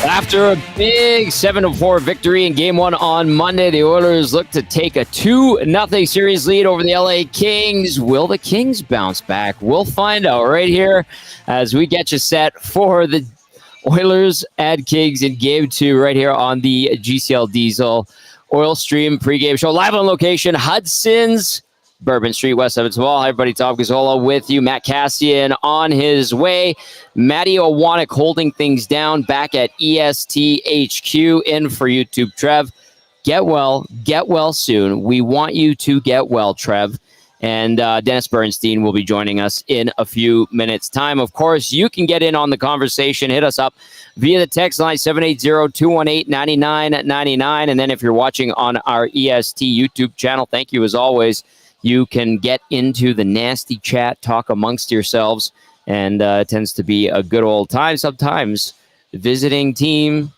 After a big 7-4 victory in Game 1 on Monday, the Oilers look to take a 2-0 series lead over the LA Kings. Will the Kings bounce back? We'll find out right here as we get you set for the Oilers and Kings in Game 2 right here on the GCL Diesel Oil Stream pregame show. Live on location, Hudsons, Bourbon Street, West Edmonton. Hi, everybody. Tom Gazzola with you. Matt Kassian on his way. Matty Owanek holding things down back at ESTHQ. In for YouTube, Trev. Get well soon. We want you to get well, Trev. And Dennis Bernstein will be joining us in a few minutes' time. Of course, you can get in on the conversation. Hit us up via the text line 780-218-9999. And then if you're watching on our EST YouTube channel, thank you as always. You can get into the nasty chat, talk amongst yourselves, and it tends to be a good old time. Sometimes visiting team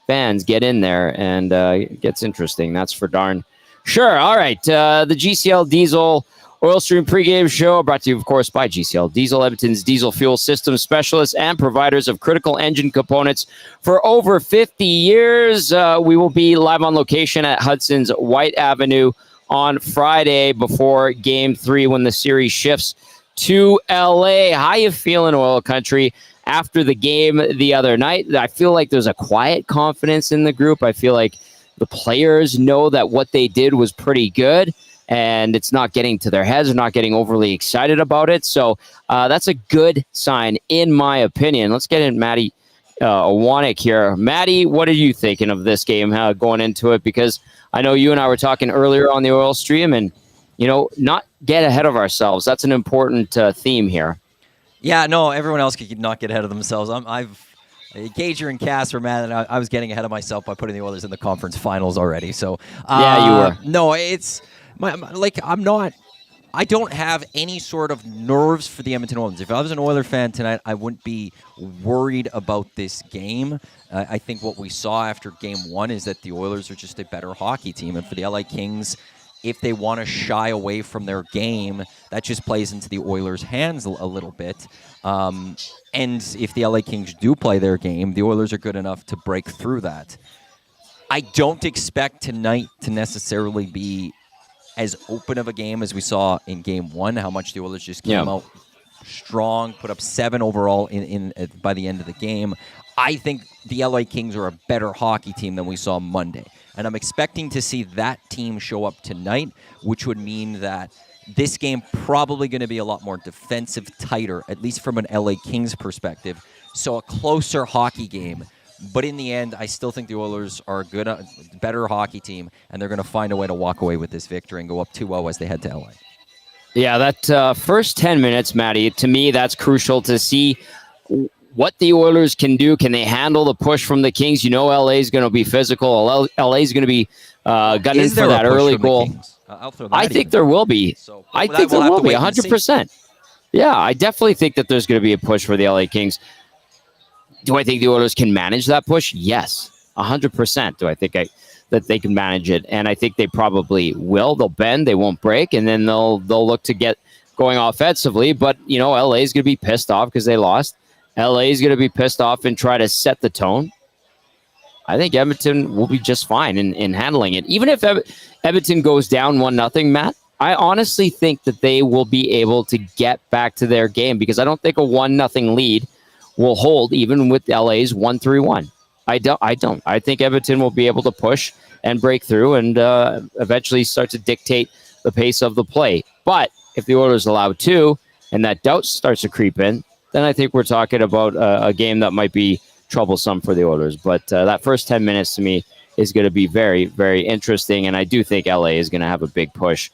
fans get in there, and it gets interesting. That's for darn sure. All right, the GCL Diesel Oil Stream pregame show brought to you, of course, by GCL Diesel, Edmonton's diesel fuel systems specialists and providers of critical engine components for over 50 years. We will be live on location at Hudson's White Avenue on Friday before Game 3 when the series shifts to LA. How you feeling, Oil Country, after the game the other night? I feel like there's a quiet confidence in the group. I feel like the players know that what they did was pretty good, and it's not getting to their heads. They're not getting overly excited about it. So that's a good sign, in my opinion. Let's get in Matty Owanek here. Matty, what are you thinking of this game going into it? Because I know you and I were talking earlier on the Oil Stream, and, not get ahead of ourselves. That's an important theme here. Yeah, no, everyone else could not get ahead of themselves. Gager and Cass were mad that I was getting ahead of myself by putting the Oilers in the conference finals already. So yeah, you were. No, it's I don't have any sort of nerves for the Edmonton Oilers. If I was an Oiler fan tonight, I wouldn't be worried about this game. I think what we saw after Game 1 is that the Oilers are just a better hockey team. And for the LA Kings, if they want to shy away from their game, that just plays into the Oilers' hands a little bit. And if the LA Kings do play their game, the Oilers are good enough to break through that. I don't expect tonight to necessarily be as open of a game as we saw in Game 1, how much the Oilers just came out strong, put up 7 overall by the end of the game. I think the LA Kings are a better hockey team than we saw Monday. And I'm expecting to see that team show up tonight, which would mean that this game probably going to be a lot more defensive, tighter, at least from an LA Kings perspective. So a closer hockey game. But in the end, I still think the Oilers are a better hockey team, and they're going to find a way to walk away with this victory and go up 2-0 as they head to LA. Yeah, that first 10 minutes, Matty, to me, that's crucial to see what the Oilers can do. Can they handle the push from the Kings? LA is going to be physical. LA is going to be gunning for that early goal. I think there will be. I think there will be, 100%. Yeah, I definitely think that there's going to be a push for the LA Kings. Do I think the Oilers can manage that push? Yes, 100%. Do I think that they can manage it? And I think they probably will. They'll bend, they won't break, and then they'll look to get going offensively. But, LA is going to be pissed off because they lost. LA is going to be pissed off and try to set the tone. I think Edmonton will be just fine in handling it. Even if Edmonton goes down 1-0, Matt, I honestly think that they will be able to get back to their game because I don't think a 1-0 lead will hold even with LA's 1-3-1. I don't. I think Edmonton will be able to push and break through and eventually start to dictate the pace of the play. But if the Oilers allow 2 and that doubt starts to creep in, then I think we're talking about a game that might be troublesome for the Oilers. But that first 10 minutes to me is going to be very, very interesting. And I do think LA is going to have a big push.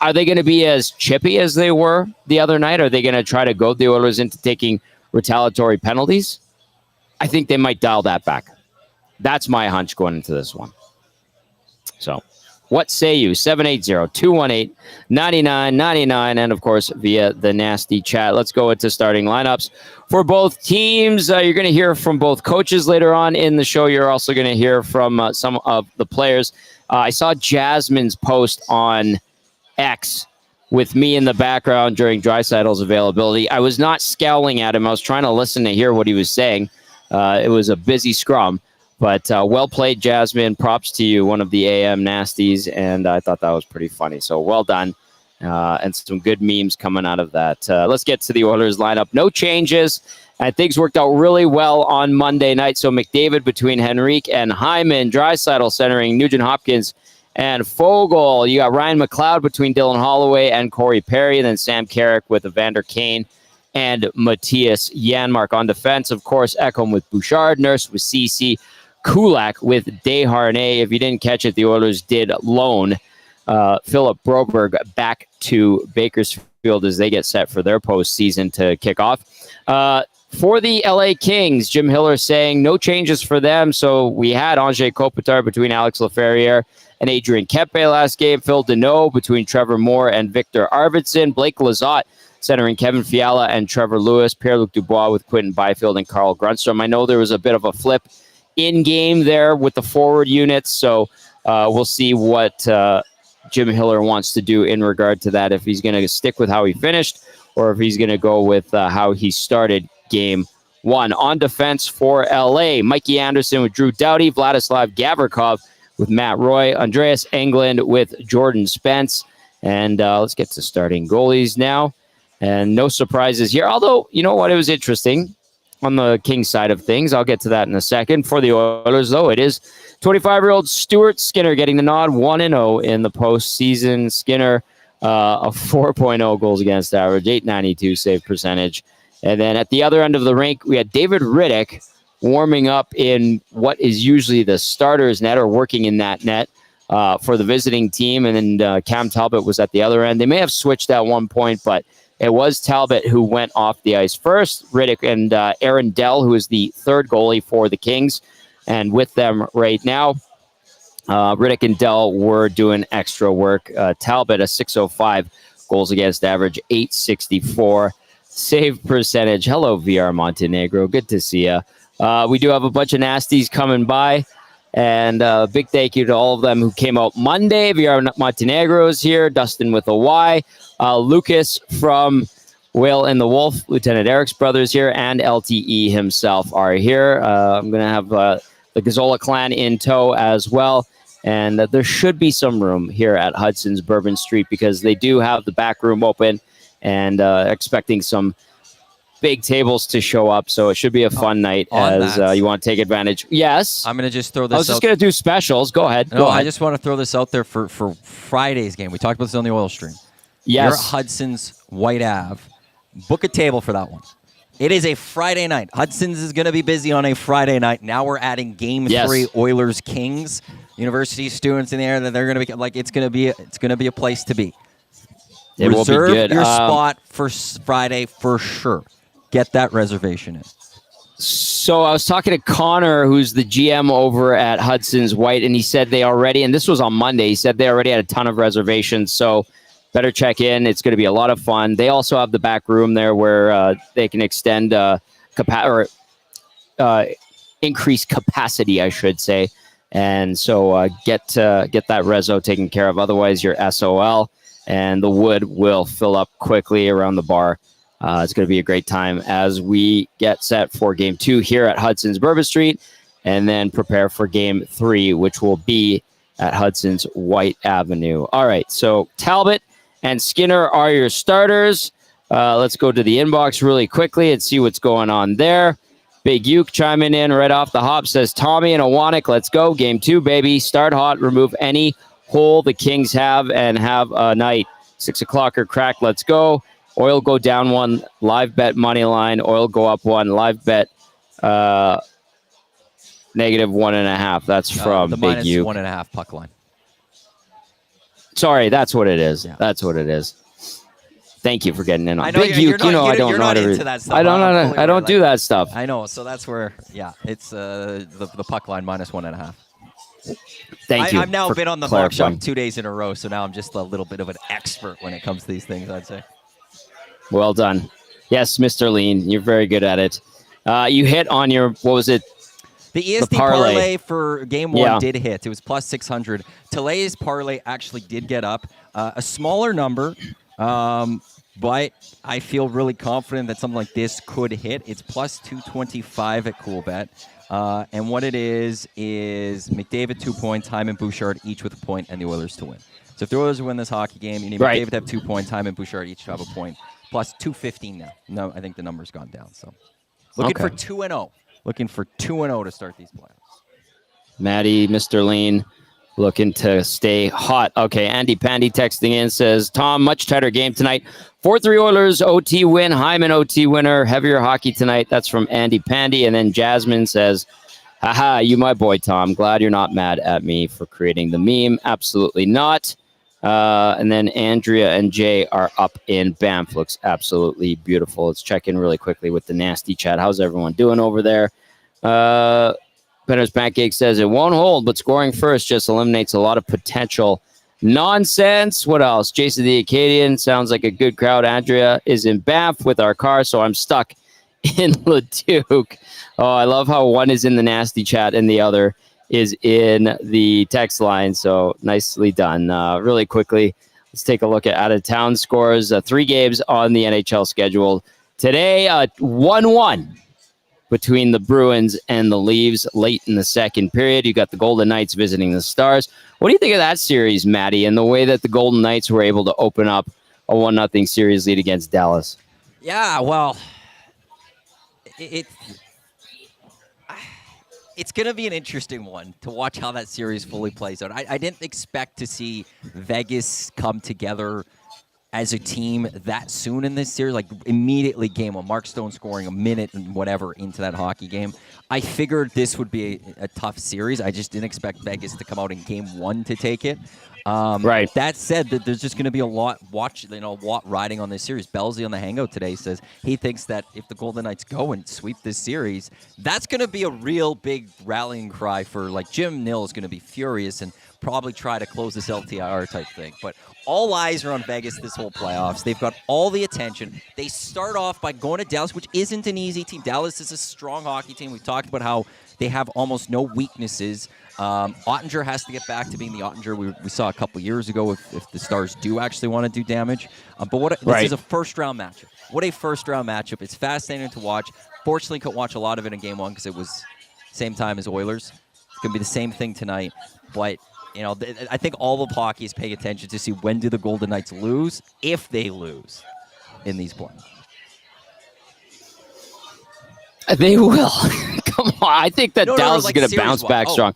Are they going to be as chippy as they were the other night? Are they going to try to goad the Oilers into taking retaliatory penalties? I think they might dial that back. That's my hunch going into this one. So what say you? 780-218-9999. And, of course, via the nasty chat. Let's go into starting lineups for both teams. You're going to hear from both coaches later on in the show. You're also going to hear from some of the players. I saw Jasmine's post on X with me in the background during Draisaitl's availability. I was not scowling at him. I was trying to listen to hear what he was saying. It was a busy scrum. But well played, Jasmine. Props to you, one of the AM nasties, and I thought that was pretty funny. So well done, and some good memes coming out of that. Let's get to the Oilers lineup. No changes, and things worked out really well on Monday night. So McDavid between Henrique and Hyman, Draisaitl centering Nugent-Hopkins and Fogle. You got Ryan McLeod between Dylan Holloway and Corey Perry, and then Sam Carrick with Evander Kane and Matthias Janmark on defense. Of course, Ekholm with Bouchard, Nurse with CC, Kulak with Desharnais. If you didn't catch it, the Oilers did loan Philip Broberg back to Bakersfield as they get set for their postseason to kick off. For the LA Kings, Jim Hiller saying no changes for them. So we had Anze Kopitar between Alex Laferriere and Adrian Kempe last game. Phil Deneau between Trevor Moore and Victor Arvidsson. Blake Lizotte centering Kevin Fiala and Trevor Lewis. Pierre-Luc Dubois with Quentin Byfield and Carl Grundstrom. I know there was a bit of a flip in game there with the forward units, so we'll see what Jim Hiller wants to do in regard to that, if he's going to stick with how he finished or if he's going to go with how he started game one. On defense for LA, Mikey Anderson with Drew Doughty, Vladislav Gavrikov with Matt Roy, Andreas Englund with Jordan Spence, and let's get to starting goalies now. And no surprises here, although, you know what, it was interesting on the Kings side of things. I'll get to that in a second. For the Oilers, though, it is 25-year-old Stuart Skinner getting the nod, 1-0 in the postseason. Skinner, a 4.0 goals against average, 892 save percentage. And then at the other end of the rink, we had David Riddick warming up in what is usually the starter's net, or working in that net for the visiting team. And then Cam Talbot was at the other end. They may have switched at one point, but it was Talbot who went off the ice first. Riddick and Aaron Dell, who is the third goalie for the Kings, and with them right now, Riddick and Dell were doing extra work. Talbot, a 605 goals against average, 864 save percentage. Hello, VR Montenegro. Good to see you. We do have a bunch of nasties coming by, and big thank you to all of them who came out Monday. VR Montenegro is here. Dustin with a Y. Lucas from Whale and the Wolf, Lieutenant Eric's brothers here, and LTE himself are here. I'm going to have the Gazzola clan in tow as well. And there should be some room here at Hudson's Bourbon Street, because they do have the back room open, and expecting some big tables to show up. So it should be a fun night as you want to take advantage. Yes. I'm going to just throw this out. I was just going to do specials. Go ahead. No, I just want to throw this out there for Friday's game. We talked about this on the Oil Stream. Yes. You're at Hudson's White Ave. Book a table for that one. It is a Friday night. Hudson's is going to be busy on a Friday night. Now we're adding Game 3 Oilers Kings. University students in there, that they're going to be like, it's going to be a place to be. It will be good. Your spot for Friday for sure. Get that reservation in. So I was talking to Connor, who's the GM over at Hudson's White, and he said they already, and this was on Monday, he said they already had a ton of reservations. So better check in. It's going to be a lot of fun. They also have the back room there where they can extend increase capacity, I should say. And so get that reso taken care of. Otherwise, your SOL and the wood will fill up quickly around the bar. It's going to be a great time as we get set for Game 2 here at Hudson's Bourbon Street, and then prepare for Game 3, which will be at Hudson's White Avenue. All right, so Talbot and Skinner are your starters. Let's go to the inbox really quickly and see what's going on there. Big Uke chiming in right off the hop, says Tommy and Awanik, let's go. Game 2, baby. Start hot, remove any hole the Kings have, and have a night. 6 o'clocker crack, let's go. Oil go down 1, live bet money line. Oil go up 1, live bet -1.5. That's from the Big Uke. -1.5 puck line. Sorry, that's what it is. Yeah. That's what it is. Thank you for getting in on Big Uke. I don't know how to into that stuff. I don't do that stuff. I know, so that's where, it's the puck line -1.5. Thank you. I've now for been on the Mark clarifying. Shop 2 days in a row, so now I'm just a little bit of an expert when it comes to these things, I'd say. Well done. Yes, Mr. Lean, you're very good at it. You hit on your, what was it? The ESD parlay for Game 1 did hit. It was +600. Talay's parlay actually did get up. A smaller number, But I feel really confident that something like this could hit. It's plus 225 at CoolBet. And what it is McDavid 2 points, Hyman, Bouchard each with a point, and the Oilers to win. So if the Oilers win this hockey game, you need McDavid to have 2 points, Hyman, Bouchard each to have a point, plus 215 now. No, I think the number's gone down. So looking for 2-0. Looking for 2-0 to start these playoffs. Maddie, Mr. Lean, looking to stay hot. Okay, Andy Pandy texting in says, Tom, much tighter game tonight. 4-3 Oilers, OT win. Hyman, OT winner. Heavier hockey tonight. That's from Andy Pandy. And then Jasmine says, haha, you my boy, Tom. Glad you're not mad at me for creating the meme. Absolutely not. And then Andrea and Jay are up in Banff. Looks absolutely beautiful. Let's check in really quickly with the nasty chat. How's everyone doing over there? Benner's Pancake says it won't hold, but scoring first just eliminates a lot of potential nonsense. What else? Jason the Acadian sounds like a good crowd. Andrea is in Banff with our car, so I'm stuck in Leduc. Oh, I love how one is in the nasty chat and the other is in the text line. So nicely done. Really quickly, let's take a look at out-of-town scores. 3 games on the NHL schedule today. 1-1 between the Bruins and the Leafs late in the second period. You got the Golden Knights visiting the Stars. What do you think of that series, Matty, and the way that the Golden Knights were able to open up a 1-0 series lead against Dallas? Yeah, well, it's going to be an interesting one to watch how that series fully plays out. I didn't expect to see Vegas come together as a team that soon in this series, like immediately game one. Mark Stone scoring a minute and whatever into that hockey game. I figured this would be a tough series. I just didn't expect Vegas to come out in game one to take it. Right. That said, that there's just going to be a lot riding on this series. Belzy on the Hangout today says he thinks that if the Golden Knights go and sweep this series, that's going to be a real big rallying cry for, like, Jim Nill is going to be furious and probably try to close this LTIR type thing. But all eyes are on Vegas this whole playoffs. They've got all the attention. They start off by going to Dallas, which isn't an easy team. Dallas is a strong hockey team. We've talked about how they have almost no weaknesses. Ottinger has to get back to being the Ottinger we saw a couple years ago if the Stars do actually want to do damage. This is a first-round matchup. What a first-round matchup. It's fascinating to watch. Fortunately, couldn't watch a lot of it in Game 1 because it was same time as Oilers. It's going to be the same thing tonight. But, I think all of hockey is paying attention to see when do the Golden Knights lose, if they lose in these playoffs. They will. Come on. I think that Dallas is going to bounce back strong.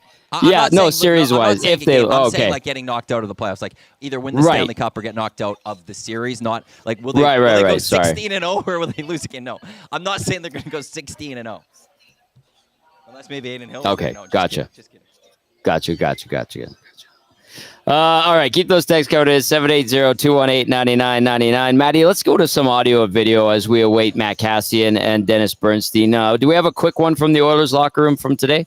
Series-wise. If they, I'm saying like getting knocked out of the playoffs, like either win the Stanley Cup or get knocked out of the series. Not like will they go 16-0 or will they lose again? No, I'm not saying they're going to go 16-0, unless maybe Aiden Hill. Okay, no, gotcha. Just kidding. Gotcha. All right, keep those texts coded 780-218-9999. Maddie, let's go to some audio and video as we await Matt Kassian and Dennis Bernstein. Do we have a quick one from the Oilers locker room from today?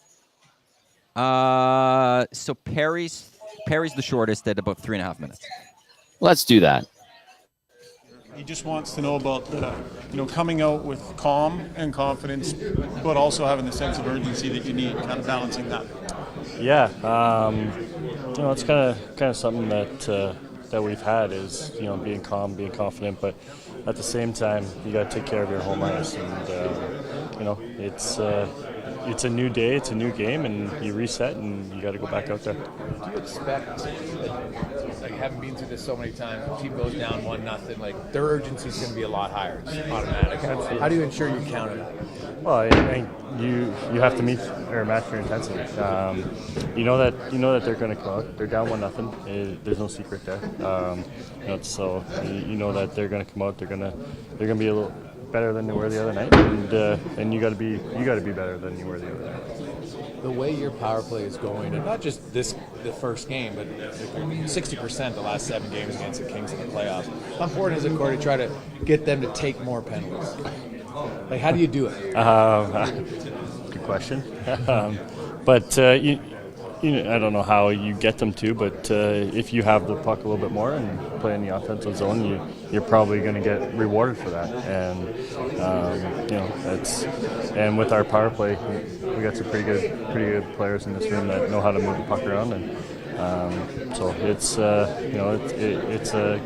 So Perry's the shortest at about 3.5 minutes. Let's do that. He just wants to know about the, coming out with calm and confidence, but also having the sense of urgency that you need, kind of balancing that. Yeah, it's kind of something that we've had is being calm, being confident, but at the same time you got to take care of your home ice, and it's a new day, it's a new game, and you reset and you got to go back out there. Do you expect, like having been through this so many times, the team goes down 1-0, like their urgency is going to be a lot higher, it's automatic. How do you ensure you counter that? Well, I think you have to meet or match your intensity. You know that they're going to come out. They're down 1-0. There's no secret there. So you know that they're going to come out. They're going to be a little better than they were the other night, and you got to be better than you were the other night. The way your power play is going, and not just the first game, but 60% the last 7 games against the Kings in the playoffs. How important is it, Corey, to try to get them to take more penalties? Like, how do you do it? Good question. But I don't know how you get them to, but if you have the puck a little bit more and play in the offensive zone, you're probably going to get rewarded for that. And and with our power play, we got some pretty good players in this room that know how to move the puck around, and So it's it's a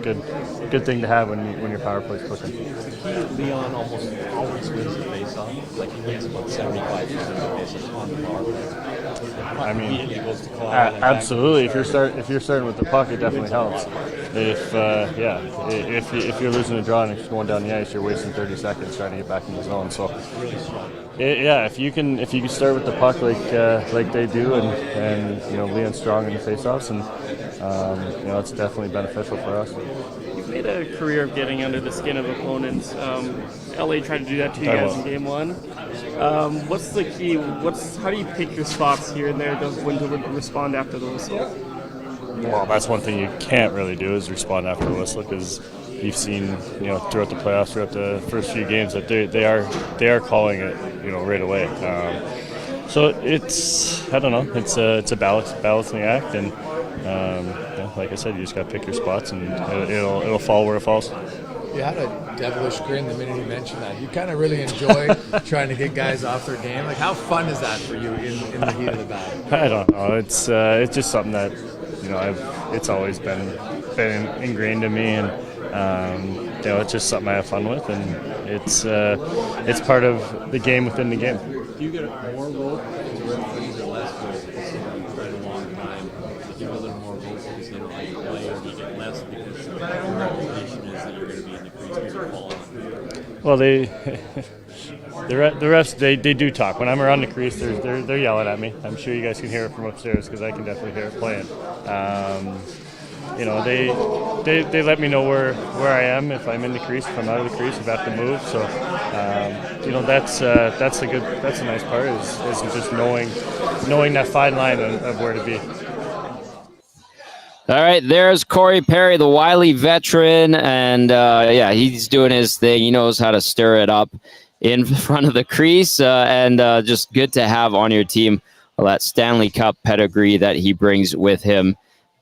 good thing to have when your power play's clicking. Leon almost always wins the face-off. Like he wins about 75% of the faces on the power play. I mean, Immediately goes to Clyde. absolutely. If you're starting with the puck, it definitely helps. If you're losing a draw and it's going down the ice, you're wasting 30 seconds trying to get back in the zone. So, if you can start with the puck like they do, and Leon's strong in the faceoffs, and it's definitely beneficial for us. You've made a career of getting under the skin of opponents. LA tried to do that to you guys in Game 1. What's the key? How do you pick your spots here and there when to respond after the whistle? Well, that's one thing you can't really do is respond after the whistle, because you've seen throughout the playoffs, throughout the first few games, that they are calling it right away. So it's it's a balancing act, and like I said, you just got to pick your spots, and it'll fall where it falls. You had a devilish grin the minute you mentioned that. You kind of really enjoy trying to get guys off their game. Like, how fun is that for you in the heat of the battle? I don't know. It's just something that it's always been ingrained in me, and it's just something I have fun with, and it's part of the game within the game. Do you get more rope as a referee or less rope? Because you've tried a long time. Do you get a little more rope because you don't like to play, or do you get less because your reputation is that you're going to be in the crease when you fall on? Well, the refs they do talk. When I'm around the crease, they're yelling at me. I'm sure you guys can hear it from upstairs because I can definitely hear it playing. They let me know where I am, if I'm in the crease, if I'm out of the crease, if I have to move. So that's a nice part is just knowing that fine line of where to be. All right, there's Corey Perry, the wily veteran, and he's doing his thing. He knows how to stir it up in front of the crease, and just good to have on your team that Stanley Cup pedigree that he brings with him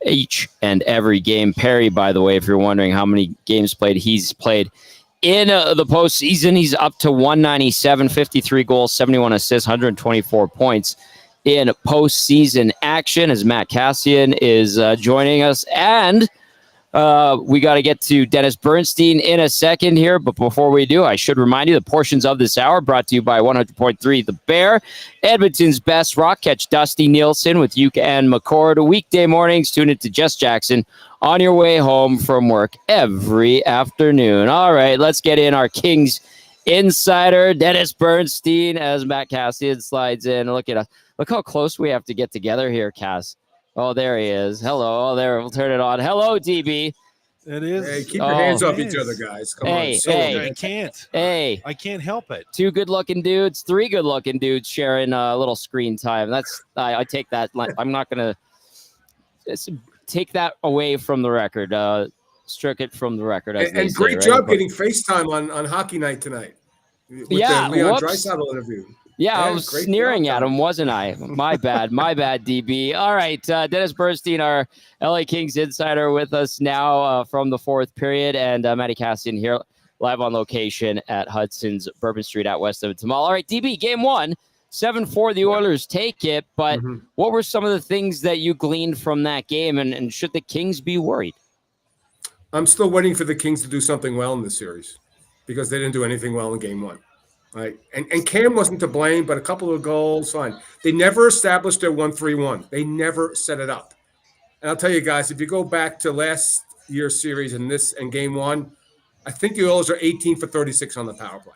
each and every game. Perry, by the way, if you're wondering how many games played, he's played in the postseason. He's up to 197, 53 goals, 71 assists, 124 points in postseason action, as Matt Kassian is joining us. And we got to get to Dennis Bernstein in a second here. But before we do, I should remind you the portions of this hour brought to you by 100.3 The Bear, Edmonton's best rock. Catch Dusty Nielsen with Yuka and McCord weekday mornings. Tune into Jess Jackson on your way home from work every afternoon. All right, let's get in our Kings insider, Dennis Bernstein, as Matt Kassian slides in. Look at us. Look how close we have to get together here, Cass. Oh, there he is. Hello. Oh, there. We'll turn it on. Hello, DB. It is. Hey, keep your hands off each other, guys. Come on. I can't. Hey. I can't help it. 2 good-looking dudes, 3 good-looking dudes sharing a little screen time. I take that. I'm not going to take that away from the record. Strike it from the record. And great job getting FaceTime on Hockey Night tonight. With the Leon Draisaitl interview. Yeah, I was sneering at him, wasn't I? My bad, DB. All right, Dennis Bernstein, our LA Kings insider, with us now from the fourth period, and Matty Kassian here live on location at Hudsons, Bourbon Street at West Edmonton Mall. All right, DB, game 1, 7-4, the Oilers take it, but what were some of the things that you gleaned from that game, and should the Kings be worried? I'm still waiting for the Kings to do something well in this series because they didn't do anything well in game 1. Right. And Cam wasn't to blame, but a couple of goals, fine. They never established their 1-3-1. They never set it up. And I'll tell you guys, if you go back to last year's series and game 1, I think the Oilers are 18 for 36 on the power play.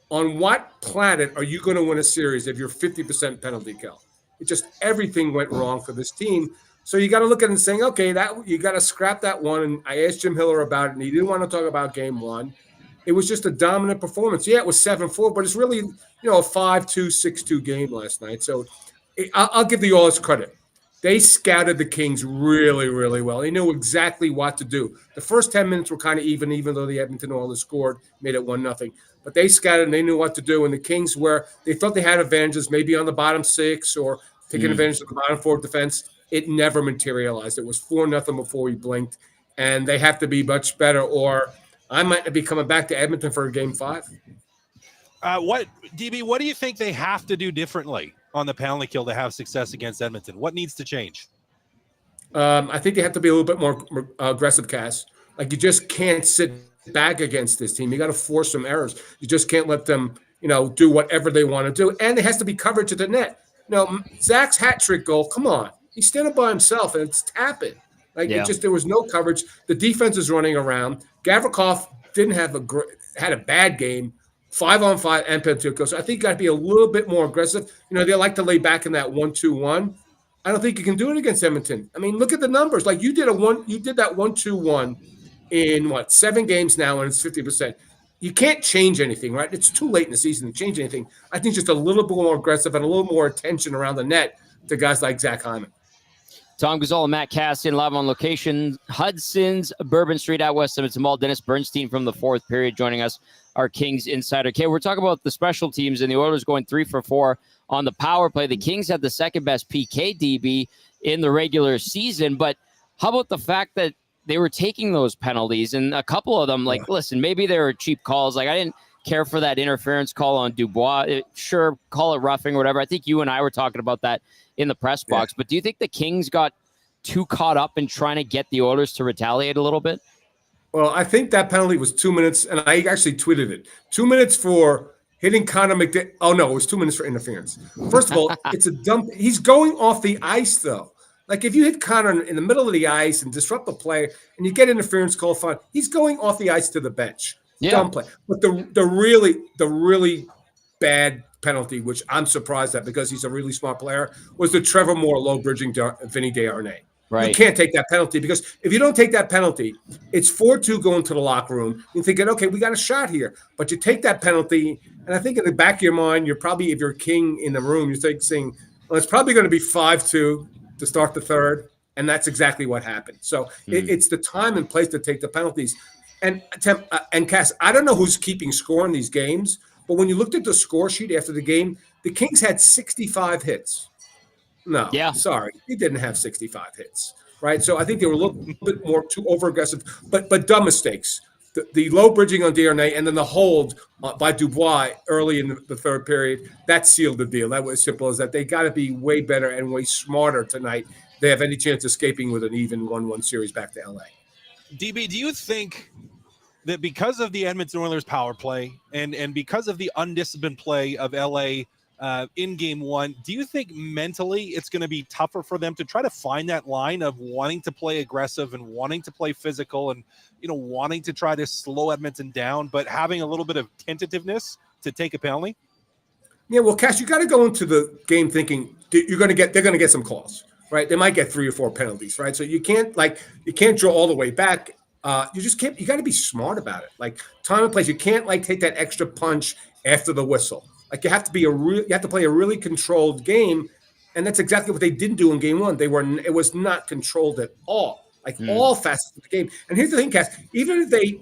On what planet are you going to win a series if you're 50% penalty kill? It just everything went wrong for this team. So you got to look at it and saying, okay, that you got to scrap that one. And I asked Jim Hiller about it, and he didn't want to talk about game 1. It was just a dominant performance. Yeah, it was 7-4, but it's really, a 5-2, 6-2 game last night. So I'll give the Oilers credit. They scouted the Kings really, really well. They knew exactly what to do. The first 10 minutes were kind of even though the Edmonton Oilers scored, made it 1-0. But they scouted and they knew what to do. And the Kings they thought they had advantages, maybe on the bottom 6 or taking advantage of the bottom 4 defense. It never materialized. It was 4-0 before we blinked. And they have to be much better, or I might be coming back to Edmonton for game 5. What do you think they have to do differently on the penalty kill to have success against Edmonton? What needs to change? I think they have to be a little bit more aggressive, Cass. Like you just can't sit back against this team. You got to force some errors. You just can't let them, do whatever they want to do. And there has to be coverage at the net. Zach's hat trick goal. Come on, he's standing by himself and it's tapping. Like there was no coverage. The defense is running around. Gavrikov didn't have had a bad game. 5-on-5 and penalty kill. So I think you got to be a little bit more aggressive. They like to lay back in that 1-2-1. I don't think you can do it against Edmonton. I mean, look at the numbers. Like you did that 1-2-1 in 7 games now, and it's 50%. You can't change anything, right? It's too late in the season to change anything. I think just a little bit more aggressive and a little more attention around the net to guys like Zach Hyman. Tom Gazzola and Matt Kassian live on location. Hudsons, Bourbon Street at West Edmonton Mall. Dennis Bernstein from the fourth period joining us, our Kings insider. Okay, we're talking about the special teams and the Oilers going 3 for 4 on the power play. The Kings had the second best PK DB in the regular season, but how about the fact that they were taking those penalties and a couple of them, listen, maybe they were cheap calls. Like I didn't care for that interference call on Dubois. Sure, call it roughing or whatever. I think you and I were talking about that in the press box, but do you think the Kings got too caught up in trying to get the Oilers to retaliate a little bit? Well, I think that penalty was 2 minutes, and I actually tweeted it. 2 minutes for hitting Connor McDavid. Oh, no, it was 2 minutes for interference. First of all, it's a dump. He's going off the ice, though. Like, if you hit Connor in the middle of the ice and disrupt the play, and you get interference call, fine. He's going off the ice to the bench. Yeah. Dumb play. But the really bad penalty, which I'm surprised at because he's a really smart player, was the Trevor Moore low bridging Vinny Desharnais. Right. You can't take that penalty because if you don't take that penalty, it's 4-2 going to the locker room. You're thinking, okay, we got a shot here. But you take that penalty, and I think in the back of your mind, you're probably, if you're King in the room, you're saying, well, it's probably going to be 5-2 to start the third, and that's exactly what happened. So it's the time and place to take the penalties. And Cass, I don't know who's keeping score in these games, but when you looked at the score sheet after the game, the Kings had 65 hits. No, sorry, he didn't have 65 hits, right? So I think they were a little bit more too over-aggressive, but dumb mistakes. The low bridging on Desharnais and then the hold by Dubois early in the third period, that sealed the deal. That was as simple as that. They got to be way better and way smarter tonight. They have any chance of escaping with an even 1-1 series back to LA. DB, do you think that because of the Edmonton Oilers power play and because of the undisciplined play of LA in game one, do you think mentally it's going to be tougher for them to try to find that line of wanting to play aggressive and wanting to play physical and, wanting to try to slow Edmonton down, but having a little bit of tentativeness to take a penalty? Yeah, well, Cash, you got to go into the game thinking they're going to get some calls, right? They might get 3 or 4 penalties, right? So you can't draw all the way back. You just can't. You got to be smart about it. Like time and place. You can't take that extra punch after the whistle. Like you have to play a really controlled game, and that's exactly what they didn't do in game one. It was not controlled at all. All facets of the game. And here's the thing, Cass. Even if they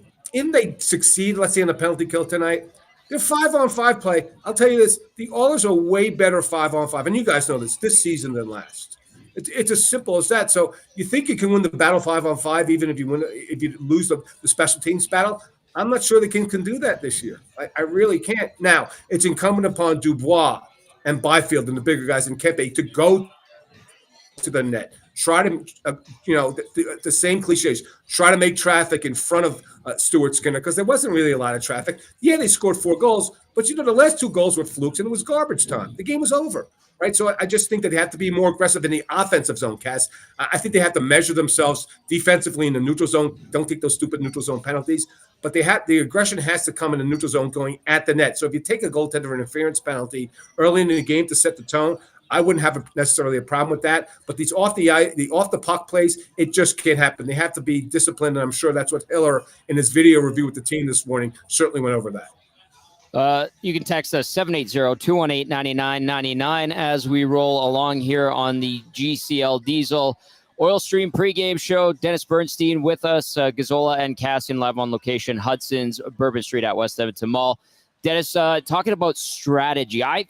succeed, let's say in the penalty kill tonight, their 5-on-5 play. I'll tell you this: the Oilers are way better 5-on-5, and you guys know this season than last. It's as simple as that. So you think you can win the battle 5-on-5, even if you lose the special teams battle. I'm not sure the Kings can do that this year. I really can't. Now, it's incumbent upon Dubois and Byfield and the bigger guys in Kempe to go to the net. Try to, the same cliches. Try to make traffic in front of Stuart Skinner because there wasn't really a lot of traffic. Yeah, they scored 4 goals, but the last 2 goals were flukes and it was garbage time. The game was over. Right, so I just think that they have to be more aggressive in the offensive zone, Cass. I think they have to measure themselves defensively in the neutral zone. Don't take those stupid neutral zone penalties. But the aggression has to come in the neutral zone going at the net. So if you take a goaltender interference penalty early in the game to set the tone, I wouldn't have necessarily a problem with that. But these off the puck plays, it just can't happen. They have to be disciplined, and I'm sure that's what Hiller in his video review with the team this morning certainly went over that. You can text us 780-218-9999 as we roll along here on the GCL Diesel Oil Stream pregame show. Dennis Bernstein with us, Gazzola and Kassian live on location, Hudsons, Bourbon Street at West Edmonton Mall. Dennis, talking about strategy, I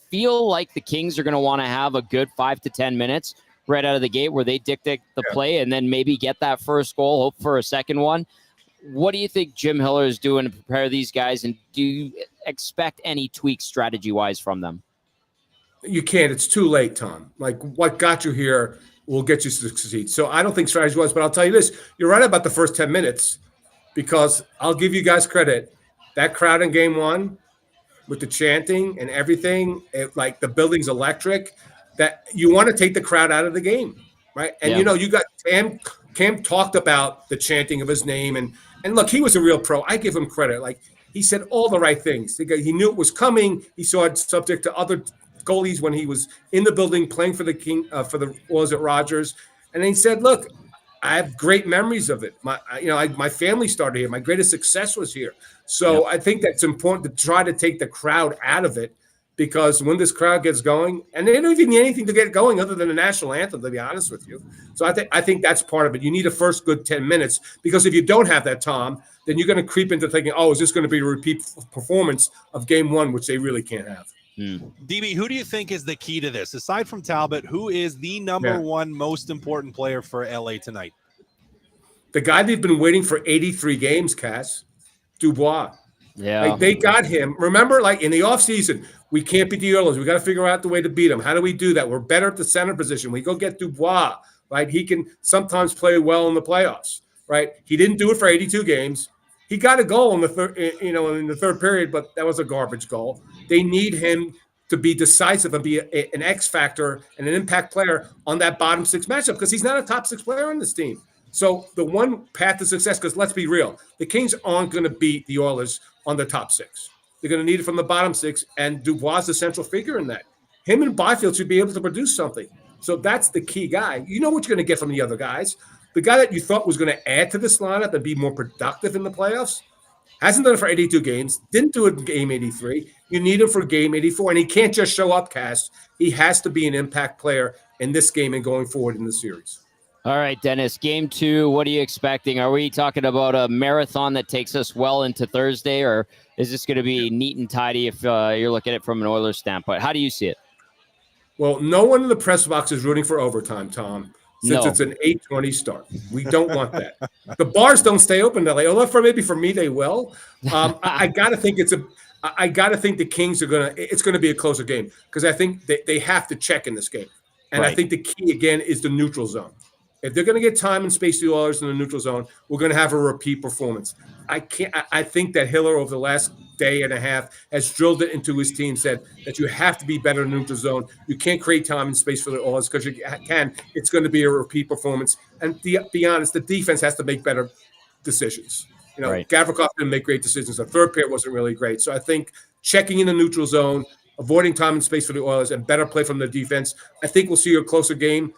feel like the Kings are going to want to have a good 5 to 10 minutes right out of the gate where they dictate the play and then maybe get that first goal, hope for a second one. What do you think Jim Hiller is doing to prepare these guys, and do you expect any tweaks strategy-wise from them? You can't. It's too late, Tom. What got you here will get you to succeed. So I don't think strategy was, but I'll tell you this. You're right about the first 10 minutes because I'll give you guys credit. That crowd in game one with the chanting and everything, like the building's electric, that you want to take the crowd out of the game, right? And, you got Cam talked about the chanting of his name. And look, he was a real pro. I give him credit. Like, he said all the right things. He knew it was coming. He saw it subject to other goalies when he was in the building playing for the Oilers at Rogers. And he said, look, I have great memories of it. My family started here. My greatest success was here. So I think that's important to try to take the crowd out of it, because when this crowd gets going, and they don't even need anything to get going other than the national anthem, to be honest with you. So I think that's part of it. You need a first good 10 minutes, because if you don't have that, Tom, then you're going to creep into thinking, oh, is this going to be a repeat performance of game one, which they really can't have. DB, who do you think is the key to this? Aside from Talbot, who is the number one most important player for LA tonight? The guy they've been waiting for 83 games, Cass, Dubois. Yeah. Like, they got him. Remember, like in the offseason, we can't beat the Oilers. We got to figure out the way to beat them. How do we do that? We're better at the center position. We go get Dubois, right? He can sometimes play well in the playoffs, right? He didn't do it for 82 games. He got a goal in the third period, but that was a garbage goal. They need him to be decisive and be an X factor and an impact player on that bottom six matchup, because he's not a top six player on this team. So the one path to success, because let's be real, the Kings aren't going to beat the Oilers on the top six. They're going to need it from the bottom six, and Dubois is the central figure in that. Him and Byfield should be able to produce something. So that's the key guy. You know what you're going to get from the other guys. The guy that you thought was going to add to this lineup and be more productive in the playoffs hasn't done it for 82 games, didn't do it in game 83. You need him for game 84, and he can't just show up, Cass. He has to be an impact player in this game and going forward in the series. All right, Dennis, game two, what are you expecting? Are we talking about a marathon that takes us well into Thursday, or is this going to be neat and tidy if you're looking at it from an Oilers standpoint? How do you see it? Well, no one in the press box is rooting for overtime, Tom, since it's an 8:20 start. We don't want that. The bars don't stay open in LA. Although maybe for me they will. I got to think the Kings are it's going to be a closer game, because I think they have to check in this game. And I think the key again is the neutral zone. If they're going to get time and space to the Oilers in the neutral zone, we're going to have a repeat performance. I think that Hiller over the last day and a half has drilled it into his team, said that you have to be better in the neutral zone. You can't create time and space for the Oilers, because you can. It's going to be a repeat performance. And to be honest, the defense has to make better decisions. Gavrikov didn't make great decisions. The third pair wasn't really great. So I think checking in the neutral zone, avoiding time and space for the Oilers, and better play from the defense, I think we'll see a closer game.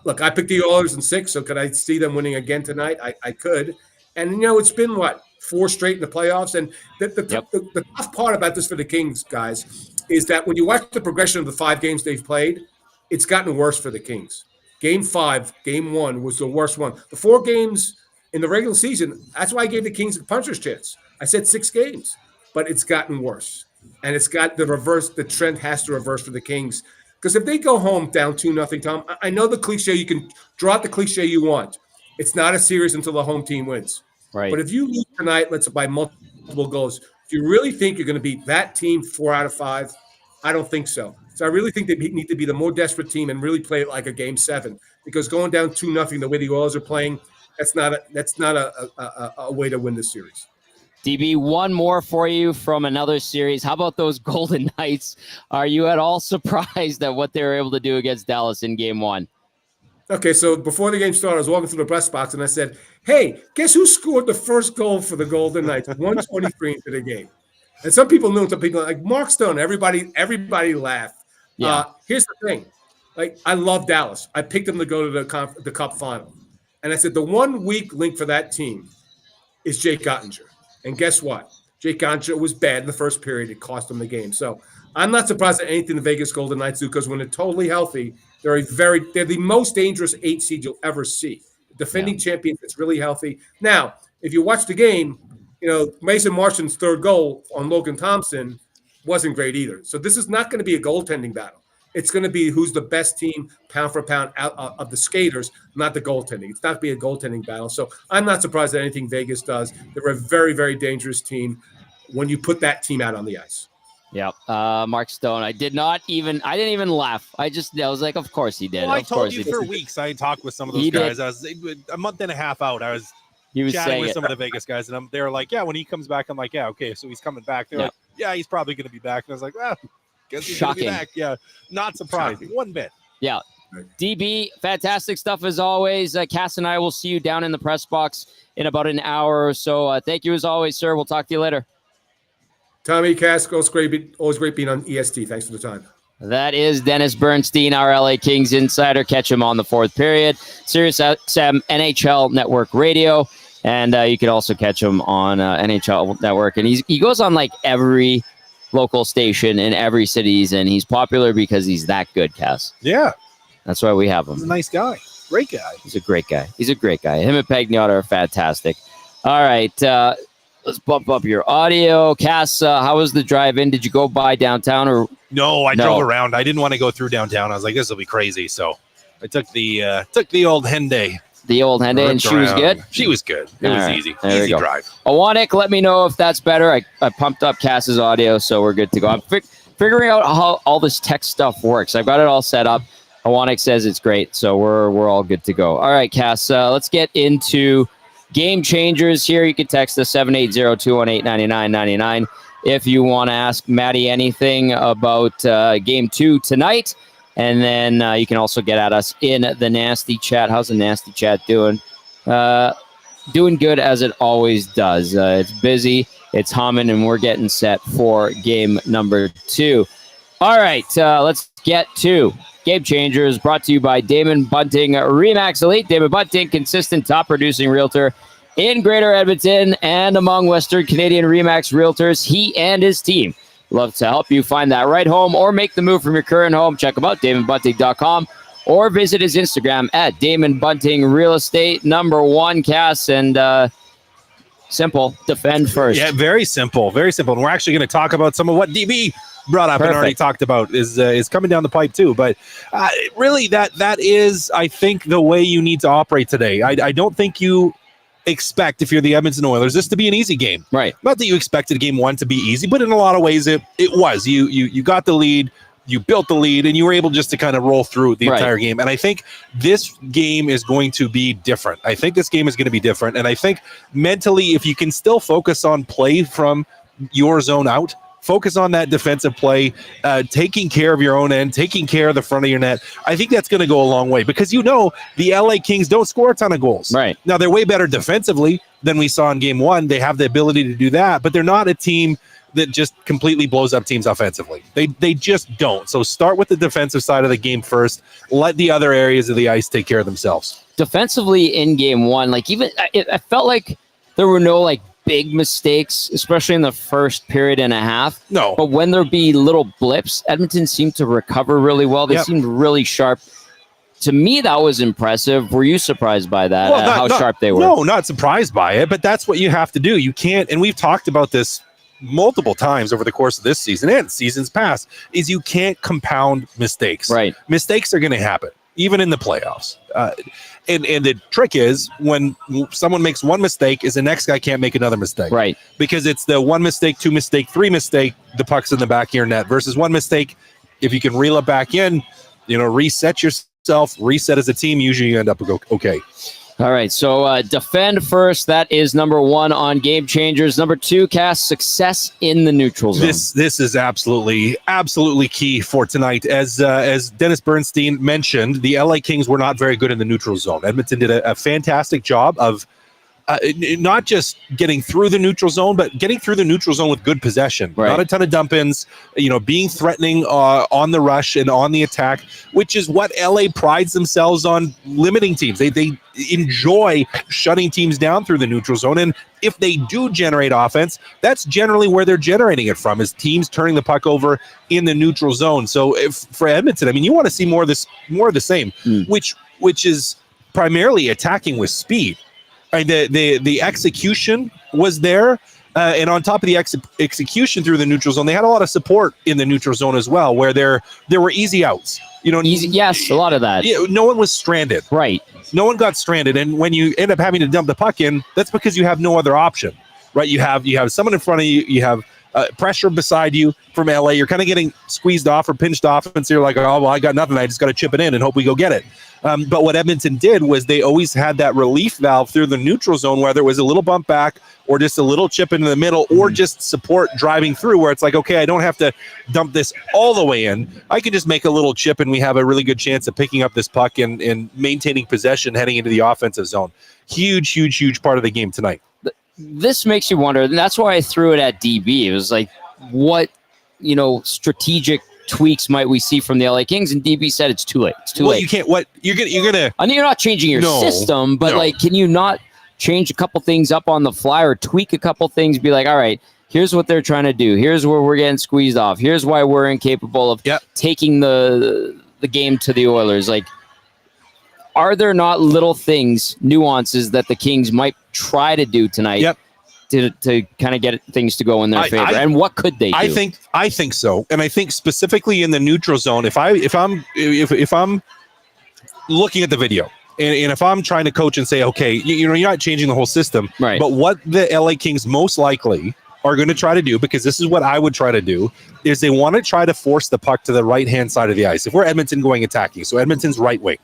Look, I picked the Oilers in 6, so could I see them winning again tonight? I could. And, it's been, 4 straight in the playoffs? And the tough part about this for the Kings, guys, is that when you watch the progression of the 5 games they've played, it's gotten worse for the Kings. Game 5, game 1 was the worst one. The 4 games in the regular season, that's why I gave the Kings a puncher's chance. I said 6 games, but it's gotten worse. And it's got the reverse. The trend has to reverse for the Kings. Because if they go home down 2-0, Tom, I know the cliche, you can draw out the cliche you want. It's not a series until the home team wins. Right. But if you lose tonight, let's say by multiple goals, if you really think you're going to beat that team 4 out of 5, I don't think so. So I really think they need to be the more desperate team and really play it like a game 7. Because going down 2-0 the way the Oilers are playing, that's not a way to win this series. DB, one more for you from another series. How about those Golden Knights? Are you at all surprised at what they were able to do against Dallas in game 1? Okay, so before the game started, I was walking through the press box and I said, hey, guess who scored the first goal for the Golden Knights? 123 into the game. And some people knew, some people like Mark Stone. Everybody laughed. Yeah. Here's the thing. I love Dallas. I picked them to go to the Cup final. And I said the one weak link for that team is Jake Ottinger. And guess what? Jake Ottinger was bad in the first period. It cost them the game. So I'm not surprised at anything the Vegas Golden Knights do, because when they're totally healthy, they're the most dangerous 8 seed you'll ever see. Defending champion that's really healthy. Now, if you watch the game, Mason Marchand's third goal on Logan Thompson wasn't great either. So this is not going to be a goaltending battle. It's going to be who's the best team pound for pound out of the skaters, not the goaltending. It's not going to be a goaltending battle. So I'm not surprised at anything Vegas does. They're a very, very dangerous team when you put that team out on the ice. Yep. Mark Stone. I didn't even laugh. I was like, of course he did. Well, I of course told you he for did. weeks. I talked with some of those He guys. did. I was a month and a half out. I was He was chatting saying with it. some of the Vegas guys, and they were like, "Yeah, when he comes back," I'm like, "Yeah, okay, so he's coming back." They're Yep. like, "Yeah, he's probably going to be back." And I was like, "Well, guess he's going to be Shocking. back." Yeah, not surprised one bit. Yeah. DB, fantastic stuff as always. Cass and I will see you down in the press box in about an hour or so. Thank you as always, sir. We'll talk to you later. Tommy Casco, always great being on EST. Thanks for the time. That is Dennis Bernstein, our LA Kings insider. Catch him on the fourth period. Sirius XM NHL Network Radio. And you can also catch him on NHL Network. And he goes on like every local station in every city, and he's popular because he's that good, Cass. Yeah, that's why we have him. He's a nice guy. Great guy. He's a great guy. Him and Pagnotta are fantastic. All right. Let's bump up your audio. Cass, how was the drive in? Did you go by downtown or? No, I drove around. I didn't want to go through downtown. I was like, this will be crazy. So I took the old Henday. The old Henday, and she was good? She was good. It was easy. Easy drive. Awanik, let me know if that's better. I pumped up Cass's audio, so we're good to go. I'm figuring out how all this tech stuff works. I've got it all set up. Awanik says it's great, so we're all good to go. All right, Cass, let's get into game changers here. You can text us 780-218-9999 if you want to ask Maddie anything about game 2 tonight. And then you can also get at us in the Nasty Chat. How's the Nasty Chat doing? Doing good as it always does. It's busy, it's humming, and we're getting set for game number 2. All right, let's get to Game Changers, brought to you by Damon Bunting Remax Elite. Damon Bunting, consistent top-producing realtor in Greater Edmonton and among Western Canadian Remax realtors. He and his team love to help you find that right home or make the move from your current home. Check him out, DamonBunting.com, or visit his Instagram at Damon Bunting Real Estate. Number 1, Cass, and simple, defend first. Yeah, very simple, very simple. And we're actually going to talk about some of what DB brought up and already talked about is coming down the pipe too. But really, that is, I think, the way you need to operate today. I don't think you expect, if you're the Edmonton Oilers, this to be an easy game. Right. Not that you expected game 1 to be easy, but in a lot of ways it was. You got the lead, you built the lead, and you were able just to kind of roll through the entire game. And I think this game is going to be different. And I think mentally, if you can still focus on play from your zone out, focus on that defensive play, taking care of your own end, taking care of the front of your net. I think that's going to go a long way because the LA Kings don't score a ton of goals. Right. Now, they're way better defensively than we saw in game 1. They have the ability to do that, but they're not a team that just completely blows up teams offensively. They just don't. So start with the defensive side of the game first. Let the other areas of the ice take care of themselves. Defensively in game 1, I felt like there were no big mistakes, especially in the first period and a half. No. But when there be little blips, Edmonton seemed to recover really well. They seemed really sharp. To me, that was impressive. Were you surprised by that, how sharp they were? No, not surprised by it, but that's what you have to do. You can't, and we've talked about this multiple times over the course of this season and seasons past, is you can't compound mistakes. Right. Mistakes are going to happen, even in the playoffs. And the trick is when someone makes one mistake is the next guy can't make another mistake. Right. Because it's the 1 mistake, 2 mistake, 3 mistake, the puck's in the back of your net versus 1 mistake. If you can reel it back in, reset yourself, reset as a team, usually you end up okay. All right, so defend first. That is number 1 on Game Changers. Number 2, Cass, success in the neutral zone. This is absolutely key for tonight. As Dennis Bernstein mentioned, the LA Kings were not very good in the neutral zone. Edmonton did a fantastic job of not just getting through the neutral zone, but getting through the neutral zone with good possession. Right. Not a ton of dump-ins, being threatening on the rush and on the attack, which is what LA prides themselves on limiting teams. They enjoy shutting teams down through the neutral zone. And if they do generate offense, that's generally where they're generating it from, is teams turning the puck over in the neutral zone. So for Edmonton, you want to see more of the same, which is primarily attacking with speed. The execution was there, and on top of the execution through the neutral zone, they had a lot of support in the neutral zone as well, where there were easy outs. Yes, a lot of that. No one was stranded. Right. No one got stranded, and when you end up having to dump the puck in, that's because you have no other option. Right. You have someone in front of you. You have pressure beside you from LA. You're kind of getting squeezed off or pinched off, and so you're like, oh, well, I got nothing. I just got to chip it in and hope we go get it. But what Edmonton did was they always had that relief valve through the neutral zone, whether it was a little bump back or just a little chip into the middle or just support driving through, where it's like, okay, I don't have to dump this all the way in. I can just make a little chip, and we have a really good chance of picking up this puck and maintaining possession heading into the offensive zone. Huge part of the game tonight. This makes you wonder, and that's why I threw it at DB. It was like, what, strategic tweaks might we see from the LA Kings? And DB said it's too late. It's too late. You can't. What you're gonna. I mean, you're not changing your system, but can you not change a couple things up on the fly or tweak a couple things? Be like, all right, here's what they're trying to do. Here's where we're getting squeezed off. Here's why we're incapable of taking the game to the Oilers. Like, are there not little things, nuances that the Kings might try to do tonight to kind of get things to go in their favor? And what could they do? I think so. And I think specifically in the neutral zone, if I'm looking at the video and if I'm trying to coach and say, okay, you're not changing the whole system, right? But what the LA Kings most likely are going to try to do, because this is what I would try to do, is they want to try to force the puck to the right-hand side of the ice. If we're Edmonton going attacking, so Edmonton's right wing,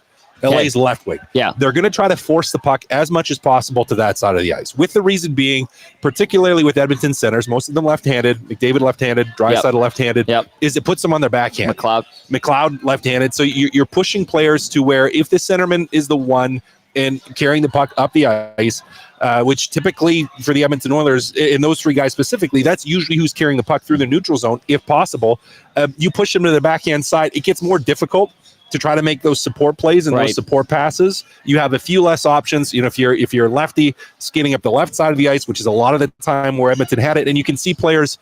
LA's left wing. Yeah. They're going to try to force the puck as much as possible to that side of the ice, with the reason being, particularly with Edmonton centers, most of them left-handed, McDavid left-handed, Draisaitl left-handed, is it puts them on their backhand. McLeod left-handed. So you're pushing players to where if the centerman is the one and carrying the puck up the ice, which typically for the Edmonton Oilers, in those three guys specifically, that's usually who's carrying the puck through the neutral zone, if possible. You push them to the backhand side, it gets more difficult to try to make those support plays and those support passes. You have a few less options. If you're lefty, skating up the left side of the ice, which is a lot of the time where Edmonton had it, and you can see players,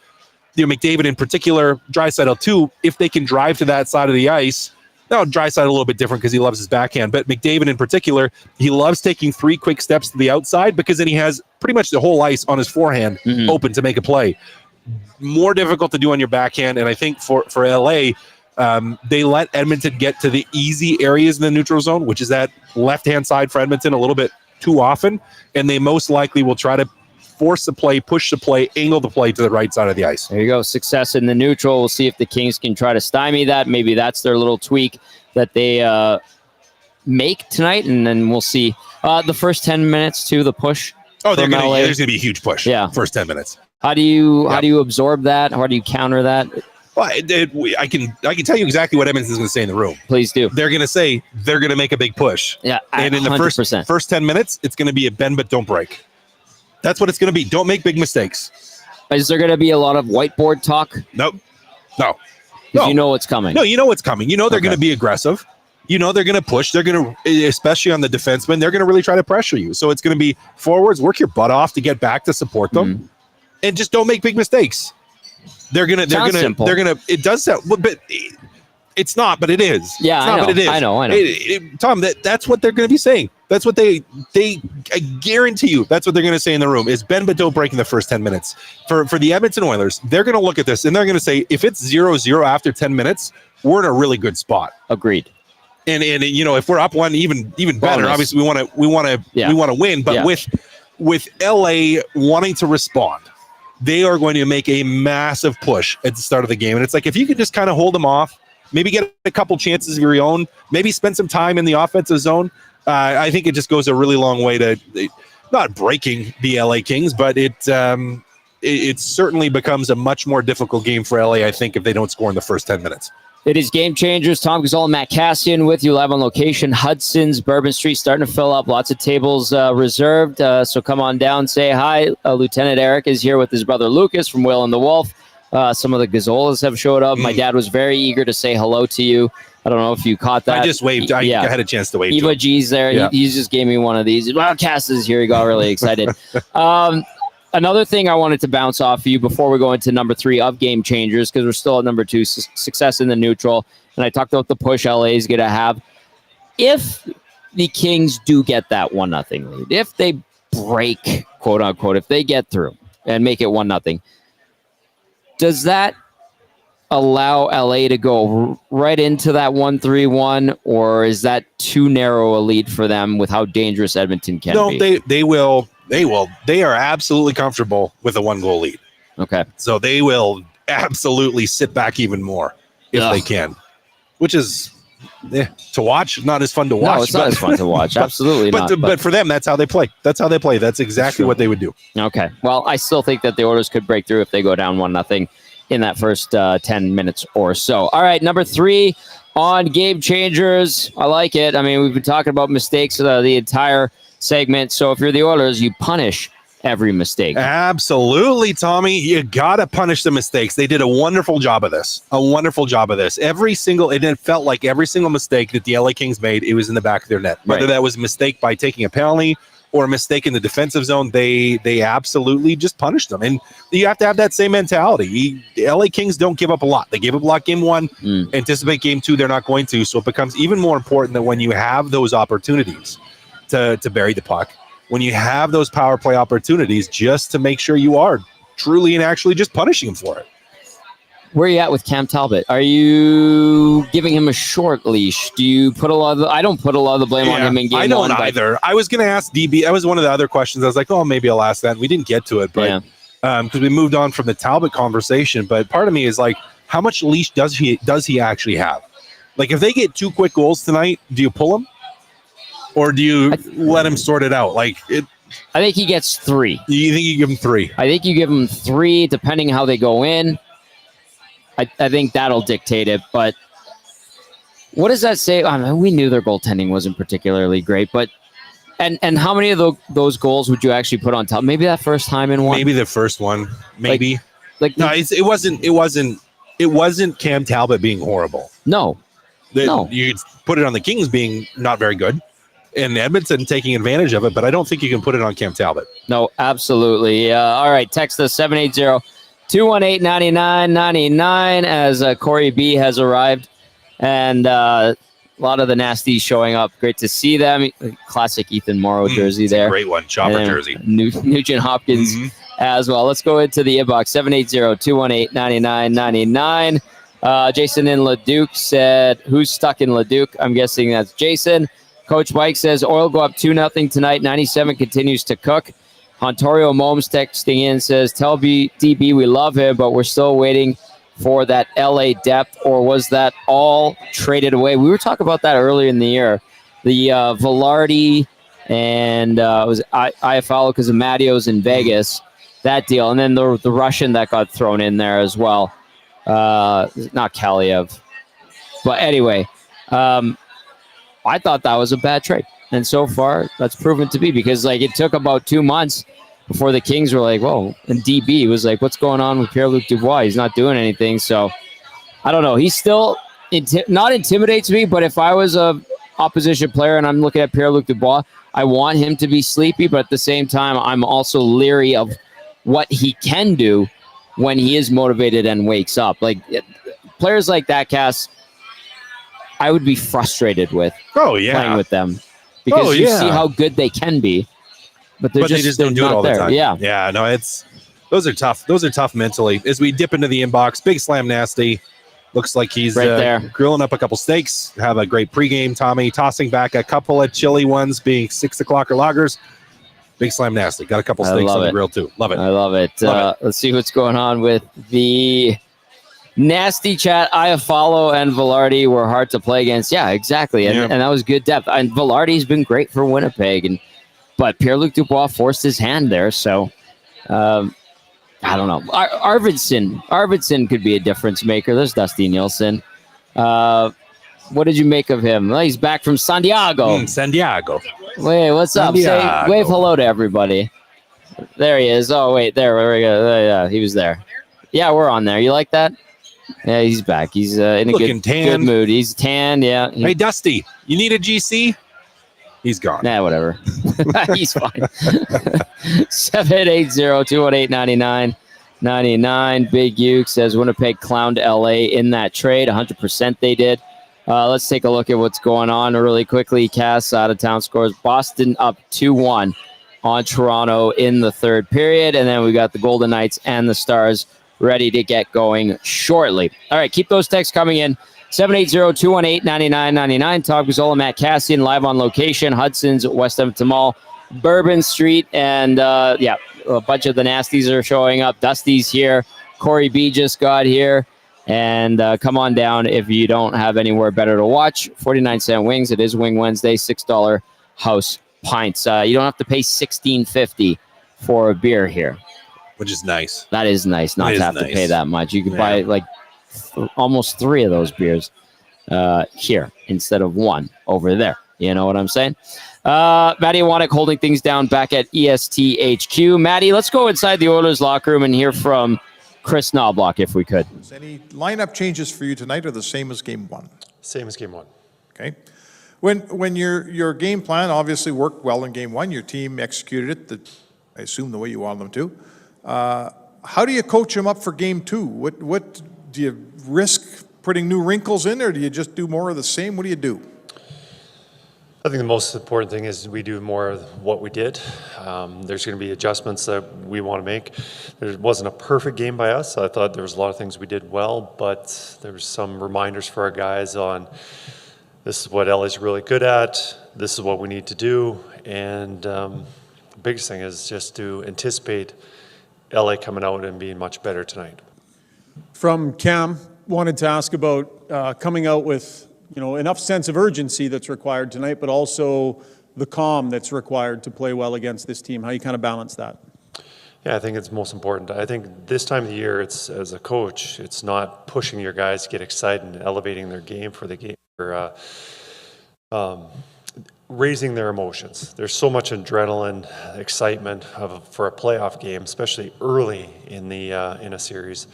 McDavid in particular, Draisaitl too, if they can drive to that side of the ice. Now, Draisaitl a little bit different because he loves his backhand, but McDavid in particular, he loves taking 3 quick steps to the outside because then he has pretty much the whole ice on his forehand open to make a play. More difficult to do on your backhand, and I think for LA, they let Edmonton get to the easy areas in the neutral zone, which is that left-hand side for Edmonton a little bit too often, and they most likely will try to force the play, push the play, angle the play to the right side of the ice. There you go. Success in the neutral. We'll see if the Kings can try to stymie that. Maybe that's their little tweak that they make tonight, and then we'll see. The first 10 minutes, too, the push. Oh, there's going to be a huge push. Yeah. First 10 minutes. How do you absorb that? How do you counter that? Well, I can tell you exactly what Edmonton's going to say in the room. Please do. They're going to say they're going to make a big push. Yeah, and in the 100%. first 10 minutes, it's going to be a bend but don't break. That's what it's going to be. Don't make big mistakes. Is there going to be a lot of whiteboard talk? Nope. No. You know what's coming. No, you know what's coming. You know they're going to be aggressive. You know they're going to push. They're going to, especially on the defenseman, they're going to really try to pressure you. So it's going to be forwards, work your butt off to get back to support them, and just don't make big mistakes. It does sound, but it's not, but it is. Yeah, it's not, I know. But it is. I know. Tom, that's what they're going to be saying. That's what I guarantee you, that's what they're going to say in the room is bend but don't break in the first 10 minutes. For the Edmonton Oilers, they're going to look at this and they're going to say, if it's 0-0 after 10 minutes, we're in a really good spot. Agreed. And if we're up one, even better. Obviously, we want to win. But with LA wanting to respond, they are going to make a massive push at the start of the game. And it's like, if you could just kind of hold them off, maybe get a couple chances of your own, maybe spend some time in the offensive zone, I think it just goes a really long way to not breaking the LA Kings, but it certainly becomes a much more difficult game for LA, I think, if they don't score in the first 10 minutes. It is Game Changers. Tom Gazzola and Matt Kassian with you live on location. Hudsons, Bourbon Street starting to fill up. Lots of tables reserved. So come on down, say hi. Lieutenant Eric is here with his brother Lucas from Will and the Wolf. Some of the Gazzolas have showed up. My dad was very eager to say hello to you. I don't know if you caught that. I just waved. I had a chance to wave. Eva G's there. Yeah. He just gave me one of these. Well, Cass is here. He got really excited. Another thing I wanted to bounce off of you before we go into number 3 of Game Changers, because we're still at number 2, success in the neutral. And I talked about the push LA is going to have. If the Kings do get that 1-0 lead, if they break, quote unquote, if they get through and make it 1-0, does that allow LA to go right into that 1-3-1, or is that too narrow a lead for them with how dangerous Edmonton can be? No, they will. They are absolutely comfortable with a 1-goal lead. Okay. So they will absolutely sit back even more if they can, which is to watch, not as fun to watch. No, it's not as fun to watch. Absolutely not. But for them, that's how they play. That's how they play. That's exactly what they would do. Okay. Well, I still think that the Oilers could break through if they go down 1-0 in that first 10 minutes or so. All right, number 3 on Game Changers. I like it. I mean, we've been talking about mistakes the entire segment. So if you're the Oilers, you punish every mistake. Absolutely, Tommy. You got to punish the mistakes. They did a wonderful job of this. It felt like every single mistake that the LA Kings made, it was in the back of their net. Whether that was a mistake by taking a penalty or a mistake in the defensive zone, they absolutely just punished them. And you have to have that same mentality. The LA Kings don't give up a lot. They gave up a lot game 1. Anticipate game 2, they're not going to. So it becomes even more important that when you have those opportunities to bury the puck, when you have those power play opportunities, just to make sure you are truly and actually just punishing him for it. Where are you at with Cam Talbot? Are you giving him a short leash? Do you put a lot of I don't put a lot of the blame on him in game 1. I don't either. I was going to ask DB. That was one of the other questions. I was like, oh, maybe I'll ask that. And we didn't get to it, but because we moved on from the Talbot conversation. But part of me is like, how much leash does he actually have? Like, if they get 2 quick goals tonight, do you pull him? Or do you let him sort it out? I think he gets 3. You think you give him 3? I think you give him 3, depending how they go in. I think that'll dictate it. But what does that say? I mean, we knew their goaltending wasn't particularly great, but and how many of those goals would you actually put on top? Maybe that first time in one. Maybe the first one. Maybe. No, it wasn't Cam Talbot being horrible. No. You put it on the Kings being not very good. And Edmonton taking advantage of it, but I don't think you can put it on Cam Talbot. No, absolutely. All right, text us 780-218-9999 as Corey B has arrived. And a lot of the nasties showing up. Great to see them. Classic Ethan Morrow jersey there. Great one, chopper jersey. Nugent Hopkins as well. Let's go into the inbox, 780-218-9999. Jason in Leduc said, who's stuck in Leduc? I'm guessing that's Jason. Coach Mike says, Oil go up 2-0 tonight. 97 continues to cook. Ontario Momes texting in says, tell DB we love him, but we're still waiting for that LA depth, or was that all traded away? We were talking about that earlier in the year. The Velarde and it was Iafallo because of Mattios in Vegas, that deal. And then the Russian that got thrown in there as well. Not Kaliev. But anyway, I thought that was a bad trade. And so far, that's proven to be, because it took about 2 months before the Kings were like, whoa. And DB was like, what's going on with Pierre-Luc Dubois? He's not doing anything. So I don't know. He still not intimidates me, but if I was a opposition player and I'm looking at Pierre-Luc Dubois, I want him to be sleepy. But at the same time, I'm also leery of what he can do when he is motivated and wakes up. Players like that, Cass, I would be frustrated with playing with them, because you see how good they can be, but they just don't do it all the time. Yeah. No, those are tough. Those are tough mentally. As we dip into the inbox, Big Slam Nasty looks like he's right there grilling up a couple steaks. Have a great pregame, Tommy. Tossing back a couple of chili ones, being 6 o'clock or lagers. Big Slam Nasty got a couple steaks on the grill too. Love it. I love it. Let's see what's going on with the nasty chat. Iafallo and Velarde were hard to play against. Yeah, exactly. And that was good depth. And Velarde's been great for Winnipeg. But Pierre-Luc Dubois forced his hand there. So, I don't know. Arvidsson could be a difference maker. There's Dusty Nielsen. What did you make of him? Well, he's back from San Diego. San Diego. Wait, what's up? Wave hello to everybody. There he is. Oh, wait. There we go. Yeah, he was there. Yeah, we're on there. You like that? Yeah, he's back. He's in a good mood. He's tanned, yeah. Hey, Dusty, you need a GC? He's gone. Nah, whatever. He's fine. 780-218-9999. Big Uke says Winnipeg clowned LA in that trade. 100% they did. Let's take a look at what's going on really quickly. Cass out of town scores. Boston up 2-1 on Toronto in the third period. And then we got the Golden Knights and the Stars ready to get going shortly. All right, keep those texts coming in. 780-218-9999. Talk Gazzola and Matt Kassian live on location. Hudsons, West Edmonton Mall, Bourbon Street. And A bunch of the nasties are showing up. Dusty's here. Corey B just got here. And come on down if you don't have anywhere better to watch. 49-cent wings. It is Wing Wednesday. $6 house pints. You don't have to pay $16.50 for a beer here. Which is nice. That is nice not to have to pay that much. You can buy like almost 3 of those beers here instead of 1 over there. You know what I'm saying? Matty Iwanek holding things down back at EST HQ. Matty, let's go inside the Oilers locker room and hear from Chris Noblock, if we could. Any lineup changes for you tonight are the same as game 1? Same as game 1. Okay. When your game plan obviously worked well in game 1, your team executed it, I assume the way you wanted them to. How do you coach them up for game 2? What do you risk putting new wrinkles in, or do you just do more of the same? What do you do? I think the most important thing is we do more of what we did. There's going to be adjustments that we want to make. There wasn't a perfect game by us. I thought there was a lot of things we did well, but there was some reminders for our guys on this is what LA's really good at, this is what we need to do, and the biggest thing is just to anticipate LA coming out and being much better tonight. From Cam, wanted to ask about coming out with enough sense of urgency that's required tonight, but also the calm that's required to play well against this team. How you kind of balance that? Yeah, I think it's most important. I think this time of the year, it's as a coach, it's not pushing your guys to get excited and elevating their game for the game, or raising their emotions. There's so much adrenaline, excitement for a playoff game, especially early in a series.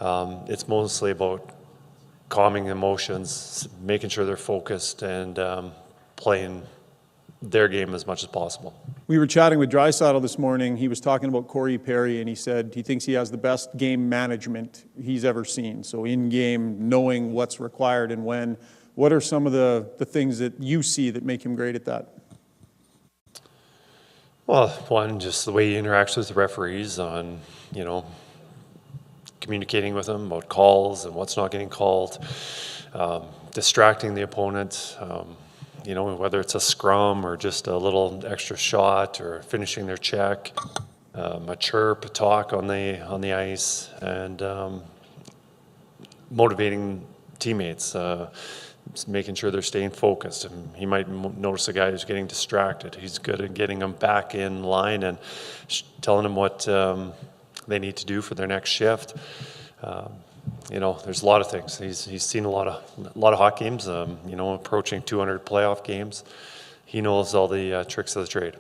It's mostly about calming emotions, making sure they're focused, and playing their game as much as possible. We were chatting with Draisaitl this morning. He was talking about Corey Perry, and he said he thinks he has the best game management he's ever seen. So in game, knowing what's required and when. What are some of the things that you see that make him great at that? Well, one, just the way he interacts with the referees on, communicating with them about calls and what's not getting called, distracting the opponent, whether it's a scrum or just a little extra shot or finishing their check, a chirp, a talk on the ice, and motivating teammates, making sure they're staying focused. And he might notice a guy who's getting distracted. He's good at getting them back in line and telling them what they need to do for their next shift. There's a lot of things. He's seen a lot of hockey games. Approaching 200 playoff games. He knows all the tricks of the trade.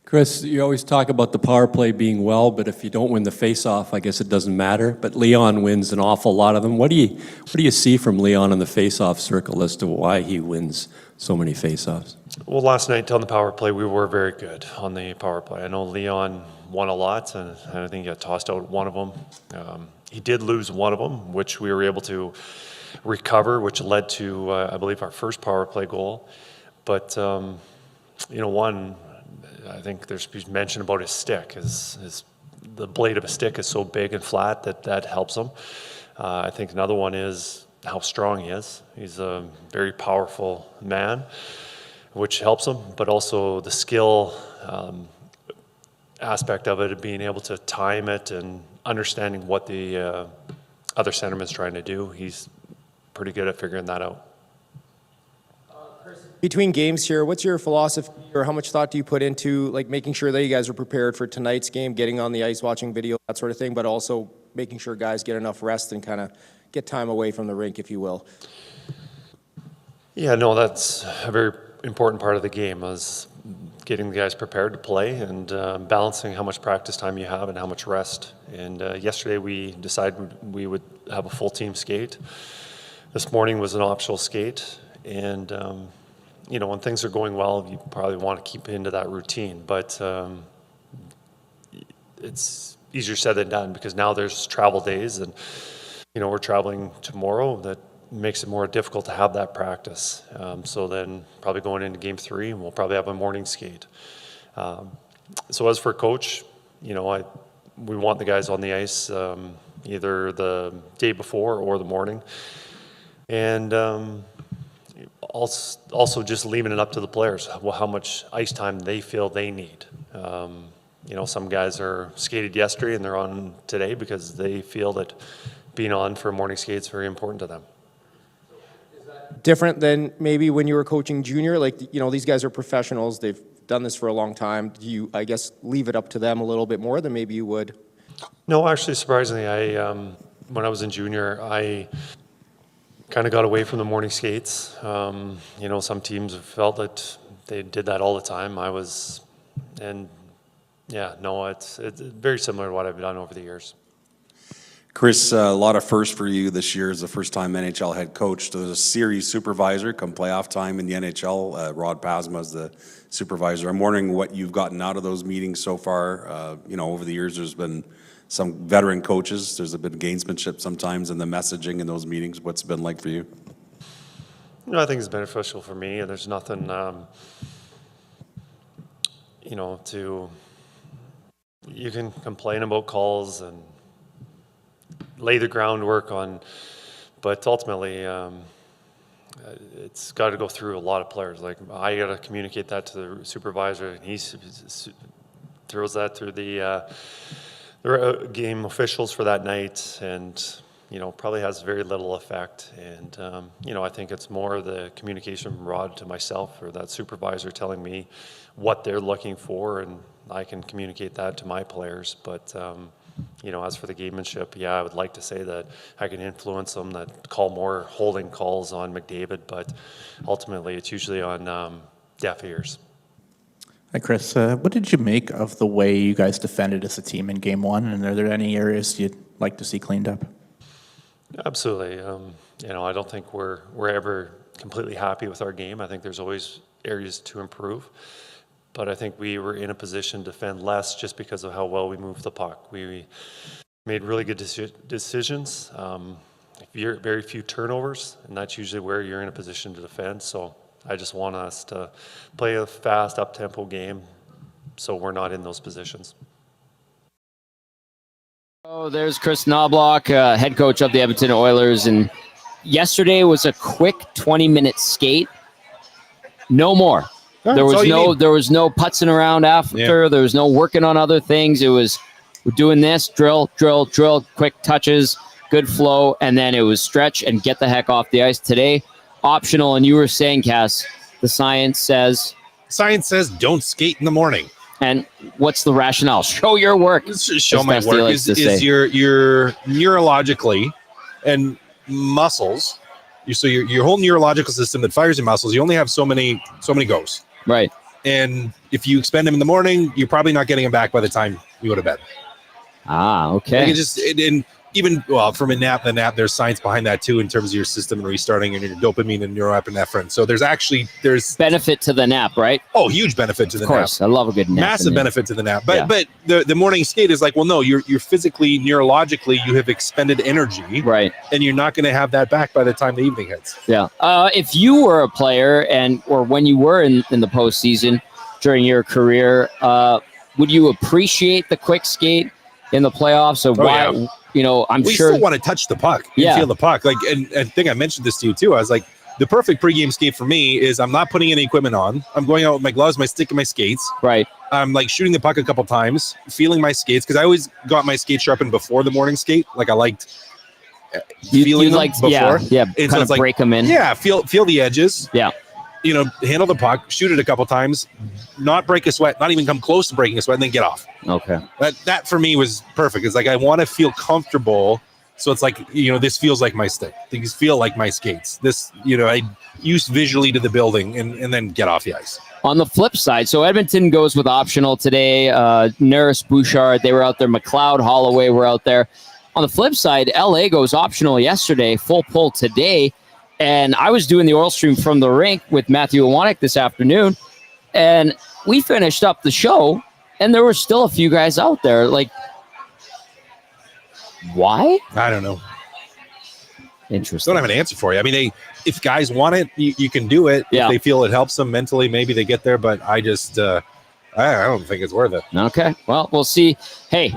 Chris, you always talk about the power play being well, but if you don't win the face-off, I guess it doesn't matter. But Leon wins an awful lot of them. What do you see from Leon in the face-off circle as to why he wins so many face-offs? Well, last night on the power play, we were very good on the power play. I know Leon won a lot, and I think he got tossed out one of them. He did lose one of them, which we were able to recover, which led to, I believe, our first power play goal. But, one, I think there's mention about his stick. The blade of a stick is so big and flat that helps him. I think another one is how strong he is. He's a very powerful man, which helps him, but also the skill aspect of it, of being able to time it and understanding what the other centerman's trying to do. He's pretty good at figuring that out. Between games here, what's your philosophy, or how much thought do you put into making sure that you guys are prepared for tonight's game, getting on the ice, watching video, that sort of thing, but also making sure guys get enough rest and kind of get time away from the rink, if you will? Yeah, no, that's a very important part of the game, is getting the guys prepared to play and balancing how much practice time you have and how much rest. And yesterday we decided we would have a full team skate. This morning was an optional skate, and when things are going well, you probably want to keep into that routine, but it's easier said than done, because now there's travel days, and we're traveling tomorrow. That makes it more difficult to have that practice. So then probably going into game 3, we'll probably have a morning skate. So as for coach, we want the guys on the ice either the day before or the morning. And also just leaving it up to the players, how much ice time they feel they need. some guys are skated yesterday and they're on today because they feel that being on for morning skate is very important to them. Different than maybe when you were coaching junior? Like, these guys are professionals. They've done this for a long time. Do you, I guess, leave it up to them a little bit more than maybe you would? No, actually, surprisingly, when I was in junior, I kind of got away from the morning skates. Some teams felt that they did that all the time. It's very similar to what I've done over the years. Chris, a lot of firsts for you this year as the first time NHL head coach. There's a series supervisor come playoff time in the NHL. Rod Pasma is the supervisor. I'm wondering what you've gotten out of those meetings so far. Over the years, there's been some veteran coaches. There's a bit of gamesmanship sometimes in the messaging in those meetings. What's it been like for you? I think it's beneficial for me. There's nothing, you can complain about calls and lay the groundwork on, but ultimately it's got to go through a lot of players. Like, I got to communicate that to the supervisor, and he throws that through the game officials for that night, and probably has very little effect. And I think it's more the communication from Rod to myself, or that supervisor telling me what they're looking for, and I can communicate that to my players. But as for the gamemanship, I would like to say that I can influence them, that call more holding calls on McDavid, but ultimately it's usually on deaf ears. Hi, Chris. What did you make of the way you guys defended as a team in Game 1, and are there any areas you'd like to see cleaned up? Absolutely. I don't think we're ever completely happy with our game. I think there's always areas to improve. But I think we were in a position to defend less just because of how well we moved the puck. We made really good decisions, very few turnovers, and that's usually where you're in a position to defend. So I just want us to play a fast, up-tempo game so we're not in those positions. Oh, there's Chris Noblock, head coach of the Edmonton Oilers. And yesterday was a quick 20-minute skate. No more. There was no putzing around after. Yeah. There was no working on other things. It was, we're doing this, drill, quick touches, good flow, and then it was stretch and get the heck off the ice. Today, optional, and you were saying, Cass, the science says don't skate in the morning. And what's the rationale? Show your work. Show my work is your neurologically and muscles. So your whole neurological system that fires your muscles, you only have so many goes. Right. And if you expend them in the morning, you're probably not getting them back by the time you go to bed. Ah, okay. Even from the nap, there's science behind that too, in terms of your system and restarting and your dopamine and norepinephrine. So there's benefit to the nap, right? Oh, huge benefit to the nap. Of course, I love a good nap. Massive benefit to the nap. But the morning skate is like, well, no, you're physically, neurologically, you have expended energy, right? And you're not going to have that back by the time the evening hits. Yeah. If you were a player or when you were in the postseason during your career, would you appreciate the quick skate in the playoffs? Or why? Yeah. We still want to touch the puck and feel the puck. Like, and I think I mentioned this to you too. I was like, the perfect pregame skate for me is I'm not putting any equipment on. I'm going out with my gloves, my stick, and my skates. Right. I'm like shooting the puck a couple times, feeling my skates, because I always got my skate sharpened before the morning skate. Like, I liked feeling them before. Yeah. Kind of break them in. Yeah. Feel the edges. Yeah. Handle the puck, shoot it a couple times, not break a sweat, not even come close to breaking a sweat, and then get off. Okay. That for me was perfect. It's like, I want to feel comfortable. So it's like, this feels like my stick. These feel like my skates. This, I use visually to the building and then get off the ice. On the flip side, so Edmonton goes with optional today. Neris, Bouchard, they were out there. McLeod, Holloway were out there. On the flip side, LA goes optional yesterday, full pull today. And I was doing the oil stream from the rink with Matthew Iwanek this afternoon, and we finished up the show, and there were still a few guys out there. Like, why? I don't know. Interesting. Don't have an answer for you. I mean, if guys want it, you can do it. Yeah. If they feel it helps them mentally, maybe they get there. But I just, I don't think it's worth it. Okay. Well, we'll see. Hey.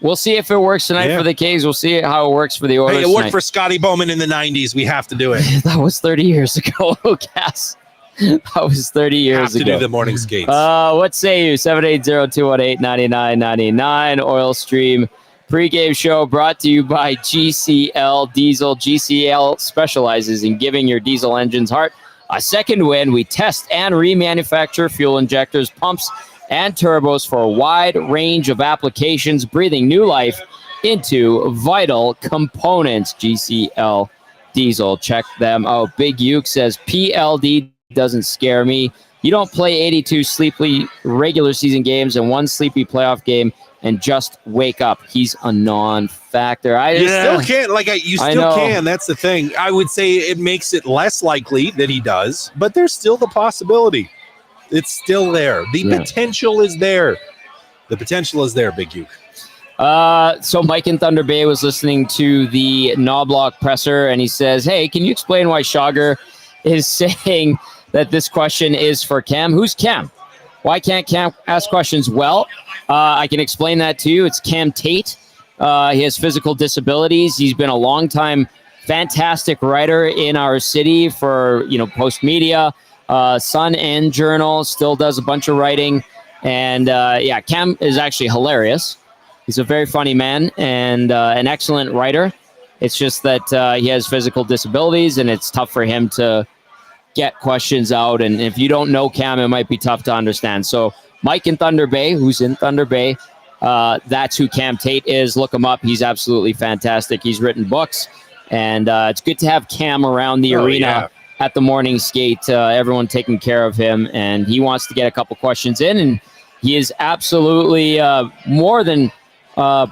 We'll see if it works tonight for the Kings. We'll see how it works for the Oilers. Hey, it worked for Scotty Bowman in the 90s. We have to do it. That was 30 years ago, Cass. That was 30 years Have to ago. do the morning skates. What say you? 780-218-9999. Oil Stream pregame show brought to you by GCL Diesel. GCL specializes in giving your diesel engines heart a second win. We test and remanufacture fuel injectors, pumps, and turbos for a wide range of applications, breathing new life into vital components. GCL Diesel. Check them out. Big Uke says PLD doesn't scare me. You don't play 82 sleepy regular season games and one sleepy playoff game and just wake up. He's a non-factor. You still can't. You still know. can. That's the thing. I would say it makes it less likely that he does, but there's still the possibility. It's still there. The potential is there. The potential is there, Big Uke. So Mike in Thunder Bay was listening to the Noblock presser, and he says, hey, can you explain why Schauger is saying that this question is for Cam? Who's Cam? Why can't Cam ask questions? Well, I can explain that to you. It's Cam Tate. He has physical disabilities. He's been a long-time fantastic writer in our city for, Post Media, Sun and Journal, still does a bunch of writing. And, Cam is actually hilarious. He's a very funny man and an excellent writer. It's just that he has physical disabilities, and it's tough for him to get questions out. And if you don't know Cam, it might be tough to understand. So Mike in Thunder Bay, who's in Thunder Bay, that's who Cam Tate is. Look him up. He's absolutely fantastic. He's written books, and it's good to have Cam around the arena at the morning skate. Everyone taking care of him, and he wants to get a couple questions in, and he is absolutely more than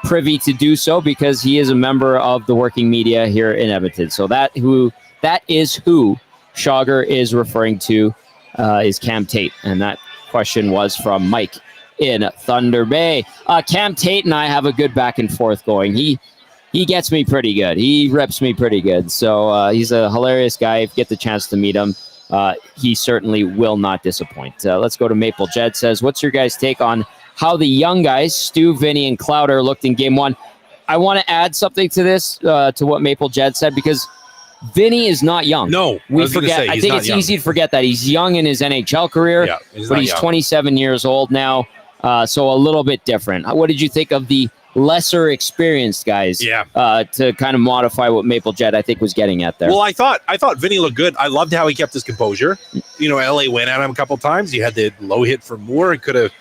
privy to do so because he is a member of the working media here in Edmonton. So that is who Schauger is referring to, is Cam Tate, and that question was from Mike in Thunder Bay. Cam Tate and I have a good back and forth going. He gets me pretty good. He reps me pretty good. So he's a hilarious guy. If you get the chance to meet him, he certainly will not disappoint. Let's go to Maple Jed. Says, what's your guys' take on how the young guys, Stu, Vinny, and Clowder, looked in game one? I want to add something to this, to what Maple Jed said, because Vinny is not young. No, we forget. I think it's easy to forget that he's young in his NHL career, but he's 27 years old now, so a little bit different. What did you think of the lesser experienced guys? To kind of modify what Maple Jed, I think, was getting at there. Well, I thought Vinny looked good. I loved how he kept his composure. LA went at him a couple times. He had the low hit for Moore and could have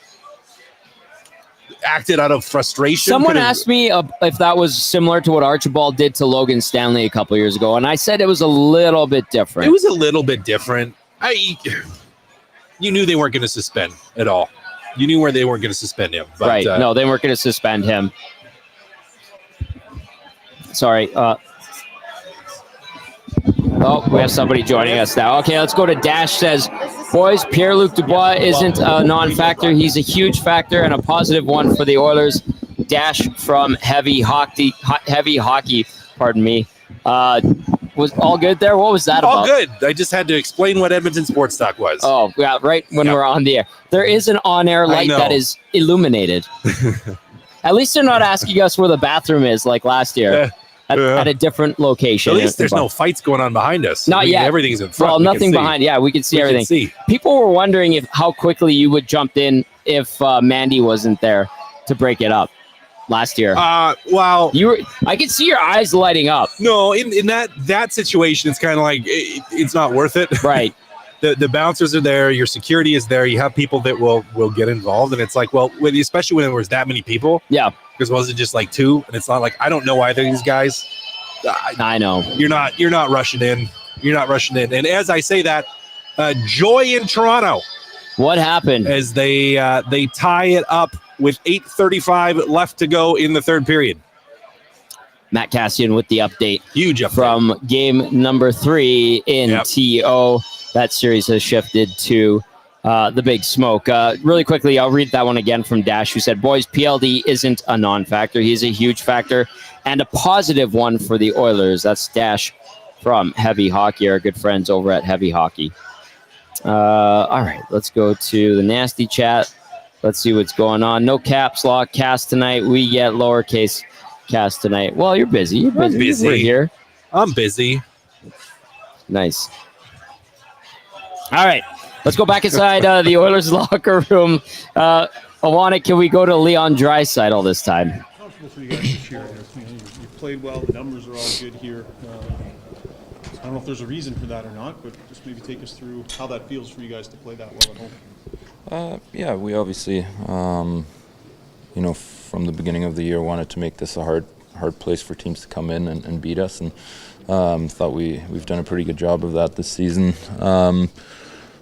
acted out of frustration. Someone asked me if that was similar to what Archibald did to Logan Stanley a couple years ago, and I said it was a little bit different. It was a little bit different. You knew they weren't going to suspend at all. You knew where they weren't going to suspend him. But, right. No, they weren't going to suspend him. Sorry. We have somebody joining us now. Okay, let's go to Dash. Says, boys, Pierre-Luc Dubois isn't a non-factor. He's a huge factor and a positive one for the Oilers. Dash from Heavy Hockey. Pardon me. Was all good there? What was that about? All good. I just had to explain what Edmonton Sports Talk was. Oh, yeah, right when we're on the air. There is an on-air light that is illuminated. At least they're not asking us where the bathroom is like last year. At a different location. At least there's no fights going on behind us. Not yet. Everything's in front. Well, nothing behind. Yeah, we could see everything. People were wondering how quickly you would jump in if Mandy wasn't there to break it up last year. Well, I could see your eyes lighting up. No, in that situation, it's kind of like it's not worth it. Right. The bouncers are there. Your security is there. You have people that will get involved, and it's like, well, especially when there was that many people. Yeah. Because was it just like two? And it's not like I don't know either of these guys. I know you're not rushing in. You're not rushing in. And as I say that, joy in Toronto. What happened? As they tie it up with 8:35 left to go in the third period. Matt Kassian with the update. Huge update from game number 3 in TO. That series has shifted to the Big Smoke. Really quickly, I'll read that one again from Dash, who said, boys, PLD isn't a non-factor. He's a huge factor and a positive one for the Oilers. That's Dash from Heavy Hockey, our good friends over at Heavy Hockey. All right, let's go to the nasty chat. Let's see what's going on. No caps lock cast tonight. We get lowercase cast tonight. Well, you're busy. You're busy. I'm busy. We're here. I'm busy. Nice. All right. Let's go back inside the Oilers locker room. Awana, can we go to Leon Draisaitl this time? Comfortable for you guys this year. You've played well. The numbers are all good here. I don't know if there's a reason for that or not, but just maybe take us through how that feels for you guys to play that well at home. Yeah, we obviously, from the beginning of the year, wanted to make this a hard place for teams to come in and beat us, and thought we've done a pretty good job of that this season.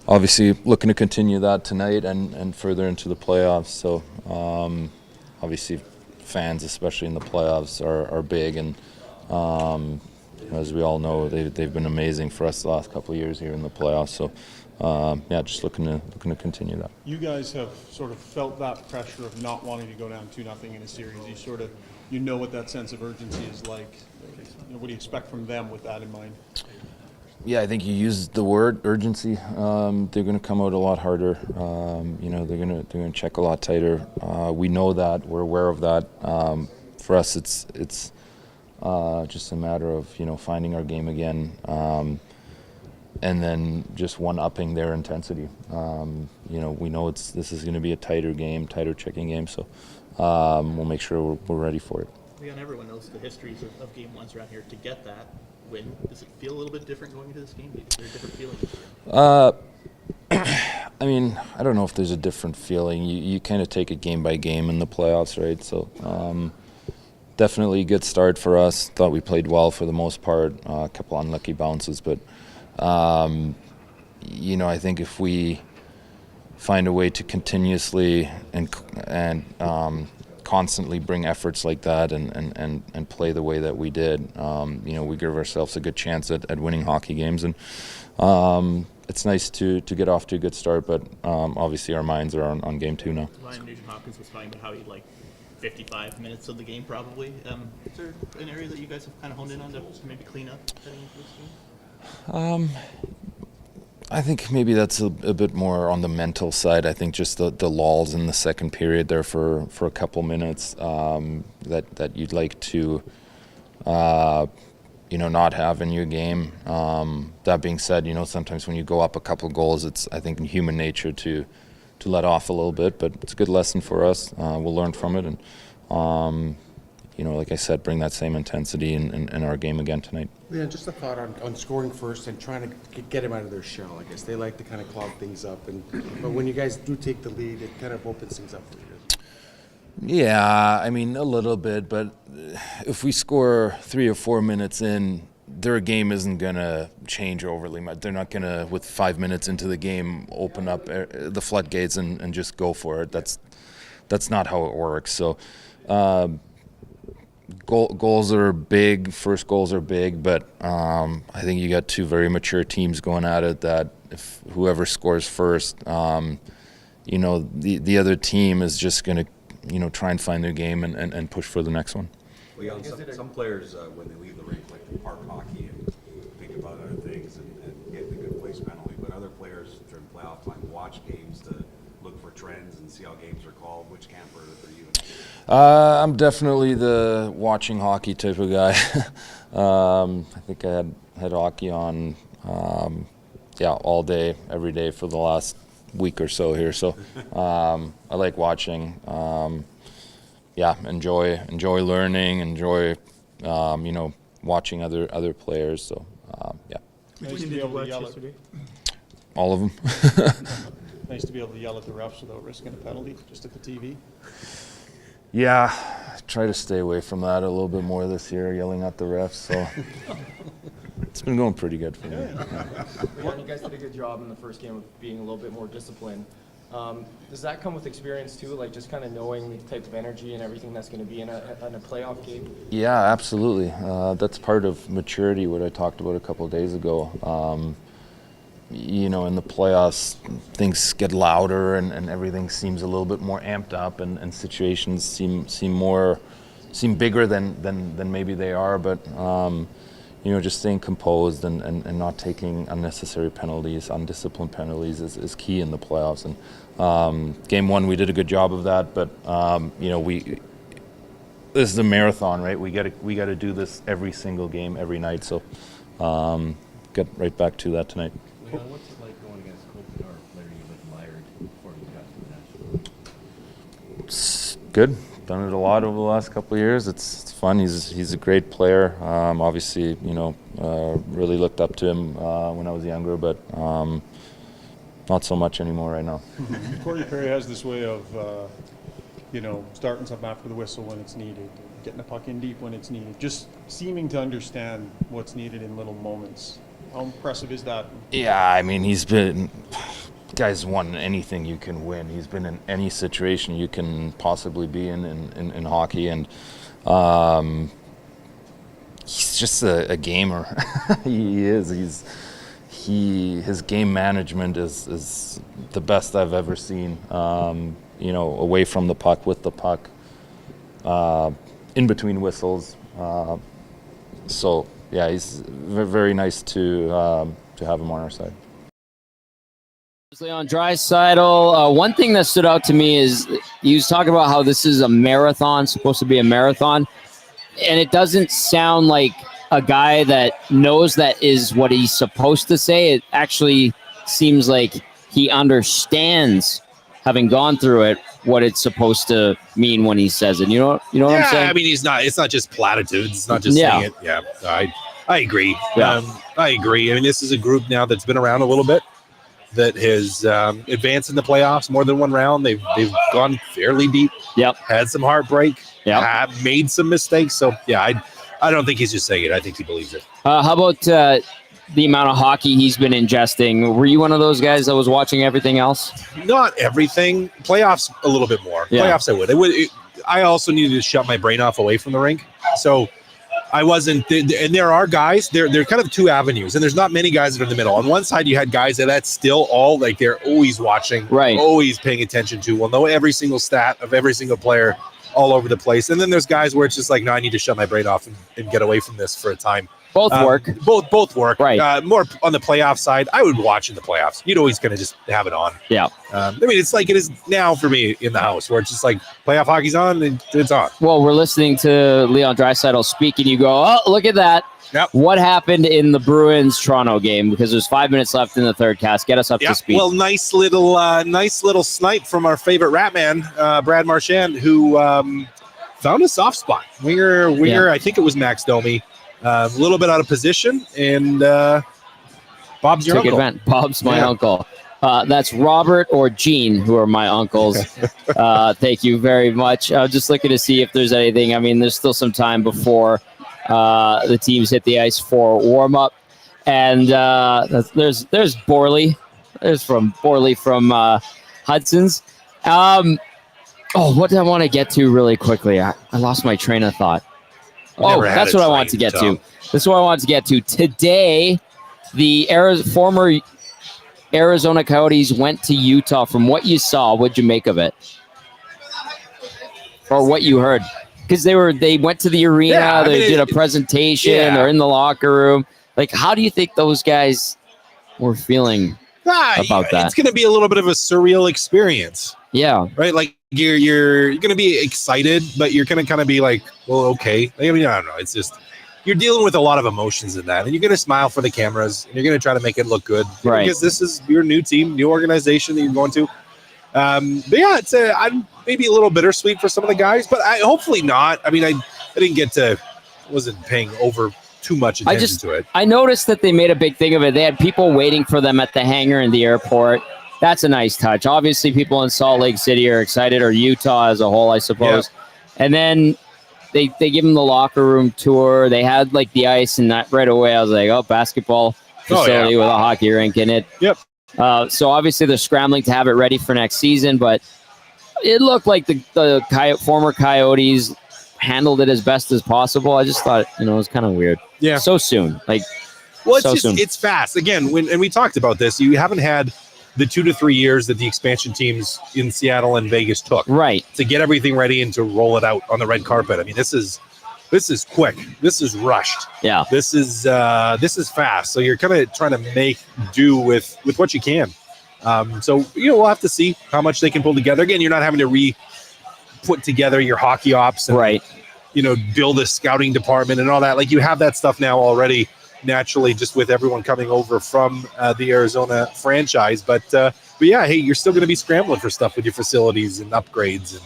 Obviously, looking to continue that tonight and further into the playoffs. So, obviously, fans, especially in the playoffs, are big, and as we all know, they've been amazing for us the last couple of years here in the playoffs. So, just looking to continue that. You guys have sort of felt that pressure of not wanting to go down 2-0 in a series. You know what that sense of urgency is like. What do you expect from them with that in mind? Yeah, I think you used the word urgency. They're going to come out a lot harder. They're going to check a lot tighter. We know that. We're aware of that. For us, it's just a matter of finding our game again, and then just one-upping their intensity. We know this is going to be a tighter checking game. So we'll make sure we're ready for it. Leon, everyone knows the histories of game ones around here. To get that win, does it feel a little bit different going into this game? Is there a different feeling? I don't know if there's a different feeling. You kind of take it game by game in the playoffs, right? So definitely a good start for us. Thought we played well for the most part. A couple unlucky bounces, but I think if we find a way to continuously and constantly bring efforts like that and play the way that we did, we give ourselves a good chance at winning hockey games. And it's nice to get off to a good start, but obviously our minds are on game 2 now. Ryan Nugent-Hopkins was talking about how he liked 55 minutes of the game probably. Is there an area that you guys have kind of honed in on to maybe clean up heading into this game? I think maybe that's a bit more on the mental side. I think just the lulls in the second period there for a couple minutes that you'd like to not have in your game. That being said, sometimes when you go up a couple goals, it's I think in human nature to let off a little bit, but it's a good lesson for us. We'll learn from it, and like I said, bring that same intensity in our game again tonight. Yeah, just a thought on scoring first and trying to get them out of their shell. I guess they like to kind of clog things up, but when you guys do take the lead, it kind of opens things up for you. Yeah, a little bit, but if we score 3 or 4 minutes in, their game isn't going to change overly much. They're not going to, with 5 minutes into the game, open up the floodgates and just go for it. That's not how it works. So goals are big, first goals are big, but I think you got 2 very mature teams going at it that if whoever scores first, the other team is just going to try and find their game and push for the next one. Well, some players, when they leave the rink, like to park hockey and think about other things and get the good place penalty. But other players during playoff time watch games to look for trends and see how games are called. Which camp are you in? I'm definitely the watching hockey type of guy. I think I had hockey on, all day, every day for the last week or so here. So I like watching. Enjoy learning, enjoy watching other players. So Nice to be able to yell at all of them. Nice to be able to yell at the refs without risking a penalty, just at the TV. Yeah, I try to stay away from that a little bit more this year, yelling at the refs. So it's been going pretty good for me. Leon, you guys did a good job in the first game of being a little bit more disciplined. Does that come with experience too, like just kind of knowing the type of energy and everything that's going to be in a playoff game? Yeah, absolutely. That's part of maturity, what I talked about a couple of days ago. In the playoffs, things get louder and everything seems a little bit more amped up, and situations seem bigger than maybe they are. But just staying composed and not taking unnecessary penalties, undisciplined penalties is key in the playoffs. And game 1, we did a good job of that. But this is a marathon, right? We got to do this every single game, every night. So get right back to that tonight. Leon, what's it like going against Copenhagen? It's good. Done it a lot over the last couple of years. It's fun. He's a great player. Obviously, really looked up to him when I was younger, but not so much anymore right now. Corey Perry has this way of, starting something after the whistle when it's needed, getting the puck in deep when it's needed, just seeming to understand what's needed in little moments. How impressive is that? Yeah, I mean, guy's won anything you can win. He's been in any situation you can possibly be in hockey, and he's just a gamer. He is. His game management is the best I've ever seen. Away from the puck, with the puck, in between whistles. So yeah, he's very nice to have him on our side. Leon Draisaitl. One thing that stood out to me is he was talking about how this is a marathon, supposed to be a marathon, and it doesn't sound like a guy that knows that is what he's supposed to say. It actually seems like he understands, having gone through it, what it's supposed to mean when he says it. You know what I'm saying? I mean, it's not just platitudes. It's not just saying it. Yeah, I agree. Yeah. I agree. I mean, this is a group now that's been around a little bit, that has advanced in the playoffs more than one round. They've gone fairly deep. Yep. Had some heartbreak. Yep. Have made some mistakes. So yeah, I don't think he's just saying it. I think he believes it. How about the amount of hockey he's been ingesting? Were you one of those guys that was watching everything else? Not everything. Playoffs a little bit more. Yeah. Playoffs I would. I also needed to shut my brain off away from the rink. So I wasn't, and there are guys, they're kind of two avenues, and there's not many guys that are in the middle. On one side, you had guys that's still all like they're always watching, right, always paying attention to, will know every single stat of every single player all over the place. And then there's guys where it's just like, no, I need to shut my brain off and get away from this for a time. Both work. Both work. Right. More on the playoff side, I would watch in the playoffs. You'd always kind of just have it on. Yeah. I mean, it's like it is now for me in the house, where it's just like playoff hockey's on and it's on. Well, we're listening to Leon Draisaitl speak, and you go, oh, look at that. Yep. What happened in the Bruins-Toronto game? Because there's 5 minutes left in the third. Cass, get us up to speed. Well, nice little snipe from our favorite rat man, Brad Marchand, who found a soft spot. Winger, yeah. I think it was Max Domi. A little bit out of position, and Bob's your uncle. Bob's my uncle. That's Robert or Gene, who are my uncles. Thank you very much. Just looking to see if there's anything. I mean, there's still some time before the teams hit the ice for warm-up. And there's Borley. There's from Borley from Hudsons. What did I want to get to really quickly? I lost my train of thought. That's what I want to get to. This is what I want to get to. Today, the former Arizona Coyotes went to Utah. From what you saw, what'd you make of it? Or what you heard? Because they went to the arena, they did a presentation, they're in the locker room. Like, how do you think those guys were feeling about that? It's going to be a little bit of a surreal experience. Yeah. Right? Like, you're going to be excited, but you're going to kind of be like, well, okay. I mean, I don't know. It's just, you're dealing with a lot of emotions in that. And you're going to smile for the cameras. And you're going to try to make it look good. Right. Because this is your new team, new organization that you're going to. But yeah, I'm maybe a little bittersweet for some of the guys, but hopefully not. I mean, I wasn't paying over too much attention to it. I noticed that they made a big thing of it. They had people waiting for them at the hangar in the airport. That's a nice touch. Obviously, people in Salt Lake City are excited, or Utah as a whole, I suppose. Yeah. And then they give them the locker room tour. They had like the ice, and that right away I was like, basketball facility with a hockey rink in it. Yep. So obviously they're scrambling to have it ready for next season, but it looked like the former Coyotes handled it as best as possible. I just thought, it was kind of weird. Yeah. So soon. It's fast. Again, and we talked about this, you haven't had the 2 to 3 years that the expansion teams in Seattle and Vegas took. Right. To get everything ready and to roll it out on the red carpet. I mean, this is quick. This is rushed. Yeah. This is fast. So you're kind of trying to make do with what you can. So we'll have to see how much they can pull together. Again, you're not having to put together your hockey ops and right. Build a scouting department and all that. Like, you have that stuff now already naturally, just with everyone coming over from the Arizona franchise. But yeah, hey, you're still going to be scrambling for stuff with your facilities and upgrades. And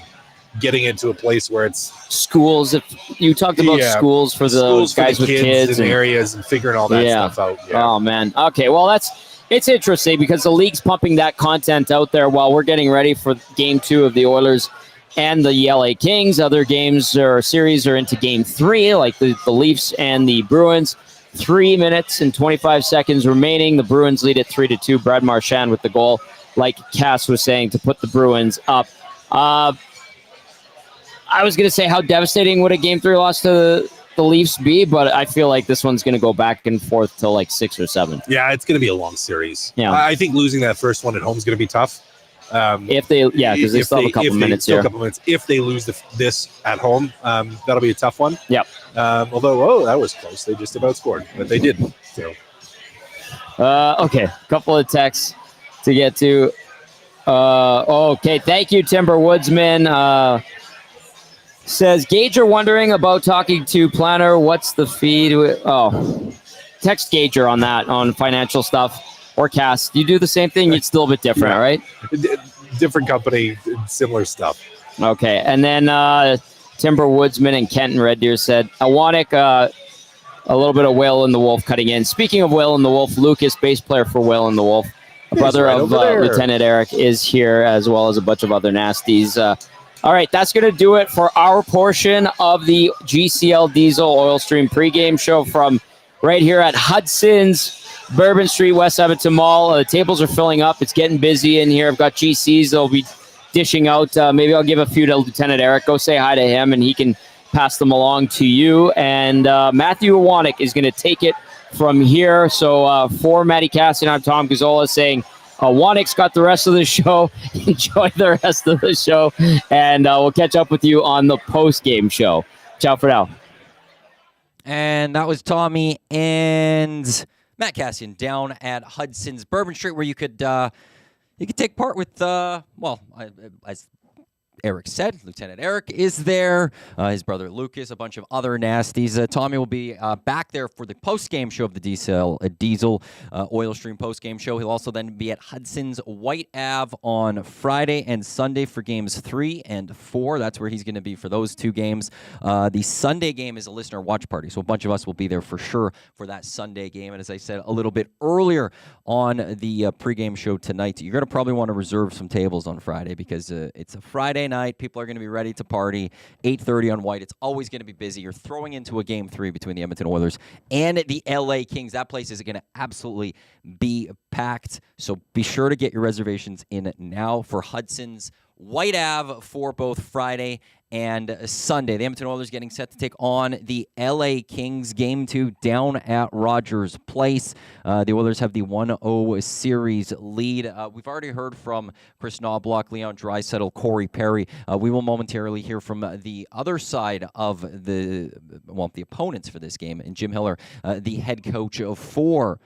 getting into a place where it's schools. If you talked about schools for the schools guys for the with kids and areas and figuring all that stuff out. Yeah. Oh man. Okay. Well, it's interesting because the league's pumping that content out there while we're getting ready for Game 2 of the Oilers and the LA Kings. Other games or series are into Game 3, like the Leafs and the Bruins. 3 minutes and 25 seconds remaining. The Bruins lead at 3-2. Brad Marchand with the goal, like Cass was saying, to put the Bruins up. I was going to say how devastating would a Game 3 loss to the Leafs be, but I feel like this one's going to go back and forth till like 6 or 7. Yeah, it's going to be a long series. Yeah. I think losing that first one at home is going to be tough. If they, because they still have a couple minutes here. If they lose this at home, that'll be a tough one. Yep. Although, that was close. They just about scored, but they didn't. So. Okay, a couple of texts to get to. Okay, thank you, Timber Woodsman. Says, Gager wondering about talking to Planner. What's the feed? Text Gager on that, on financial stuff. Or Cass, you do the same thing? It's still a bit different, right? Different company, similar stuff. Okay, and then Timber Woodsman and Kenton Red Deer said, Awanik, a little bit of Whale and the Wolf cutting in. Speaking of Whale and the Wolf, Lucas, bass player for Whale and the Wolf, a brother right of over there. Lieutenant Eric, is here, as well as a bunch of other nasties. All right, that's going to do it for our portion of the GCL Diesel Oil Stream pregame show from right here at Hudsons, Bourbon Street, West Edmonton Mall. The tables are filling up. It's getting busy in here. I've got GCs. They'll be dishing out. Maybe I'll give a few to Lieutenant Eric. Go say hi to him, and he can pass them along to you. And Matthew Awanik is going to take it from here. So for Matty Kassian, I'm Tom Gazzola saying, Awanik's got the rest of the show. Enjoy the rest of the show. And we'll catch up with you on the post-game show. Ciao for now. And that was Tommy and Matt Kassian down at Hudson's Bourbon Street, where you could take part with, as Eric said, Lieutenant Eric is there, his brother Lucas, a bunch of other nasties. Tommy will be back there for the post-game show of the Diesel Oil Stream post-game show. He'll also then be at Hudson's White Ave on Friday and Sunday for games 3 and 4. That's where he's going to be for those 2 games. The Sunday game is a listener watch party, so a bunch of us will be there for sure for that Sunday game. And as I said a little bit earlier on the pregame show tonight, you're going to probably want to reserve some tables on Friday because it's a Friday night. People are going to be ready to party. 8:30 on White. It's always going to be busy. You're throwing into a Game 3 between the Edmonton Oilers and the LA Kings. That place is going to absolutely be packed. So be sure to get your reservations in now for Hudson's White Ave for both Friday and Sunday. The Edmonton Oilers getting set to take on the LA Kings. Game 2 down at Rogers Place. The Oilers have the 1-0 series lead. We've already heard from Chris Noblock, Leon Draisaitl, Corey Perry. We will momentarily hear from the other side of the opponents for this game, and Jim Hiller, the head coach for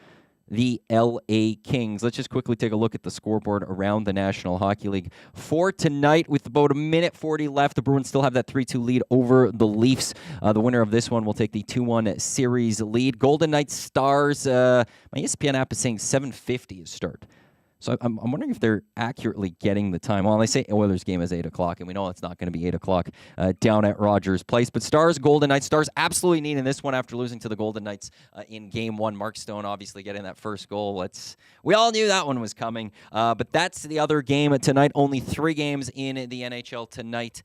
the LA Kings. Let's just quickly take a look at the scoreboard around the National Hockey League for tonight. With about a minute 40 left, the Bruins still have that 3-2 lead over the Leafs. The winner of this one will take the 2-1 series lead. Golden Knights Stars, my ESPN app is saying 7:50 is start. So I'm wondering if they're accurately getting the time. Well, they say Oilers game is 8 o'clock, and we know it's not going to be 8 o'clock down at Rogers Place. But Stars, Golden Knights, Stars absolutely needing this one after losing to the Golden Knights in Game 1. Mark Stone obviously getting that first goal. We all knew that one was coming. But that's the other game tonight. Only 3 games in the NHL tonight.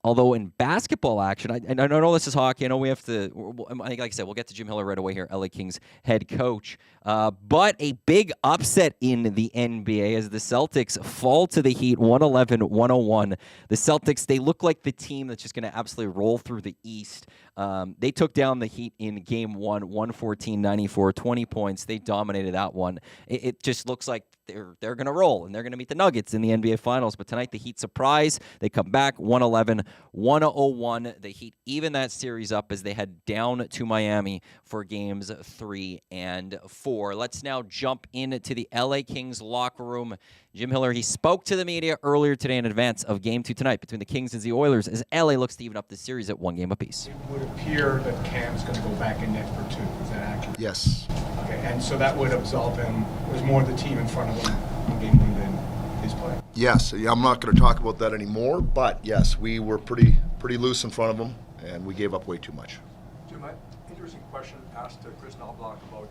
Although in basketball action, I know this is hockey. I know we have to, like I said, we'll get to Jim Hiller right away here, LA Kings head coach. But a big upset in the NBA as the Celtics fall to the Heat 111-101. The Celtics, they look like the team that's just going to absolutely roll through the East. They took down the Heat in Game 1, 114-94, 20 points. They dominated that one. It just looks like they're going to roll, and they're going to meet the Nuggets in the NBA Finals. But tonight, the Heat surprise. They come back 111-101. The Heat even that series up as they head down to Miami for Games 3 and 4. Let's now jump into the LA Kings locker room. Jim Hiller, he spoke to the media earlier today in advance of Game 2 tonight between the Kings and the Oilers as LA looks to even up the series at 1 game apiece. It would appear that Cam's going to go back in net for 2. Is that accurate? Yes. Okay, and so that would absolve him. There's more of the team in front of him in Game 1 than his play. Yes, yeah, I'm not going to talk about that anymore, but yes, we were pretty loose in front of them, and we gave up way too much. Jim, interesting question asked to Chris Noblock about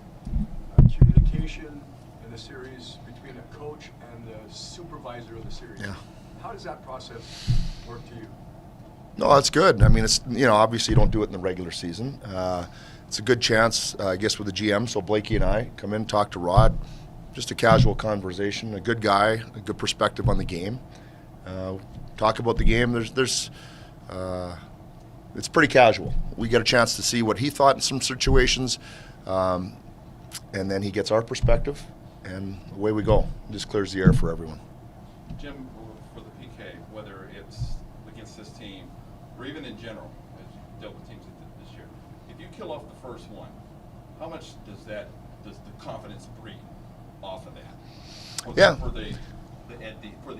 communication in the series between a coach and the supervisor of the series. Yeah. How does that process work to you? No, that's good. I mean, it's, obviously you don't do it in the regular season. It's a good chance, I guess, with the GM. So Blakey and I come in, talk to Rod, just a casual conversation. A good guy, a good perspective on the game. Talk about the game. It's pretty casual. We get a chance to see what he thought in some situations, and then he gets our perspective, and away we go. It just clears the air for everyone. Jim, for the PK, whether it's against this team or even in general, as you've dealt with teams this year, if you kill off the first one, how much does the confidence breed off of that? Yeah. For the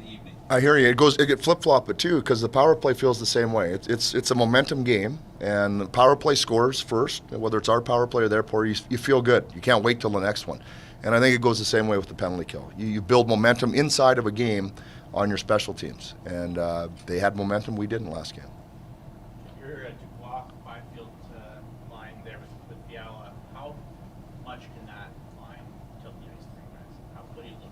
evening. I hear you. It get flip-flop it too, because the power play feels the same way. It's a momentum game, and the power play scores first, whether it's our power play or their power. You feel good. You can't wait till the next one. And I think it goes the same way with the penalty kill. You build momentum inside of a game on your special teams, and they had momentum. We didn't last game. Your Dubois Byfield line there with Fiala, how much can that line tilt the ice for you guys? What are you looking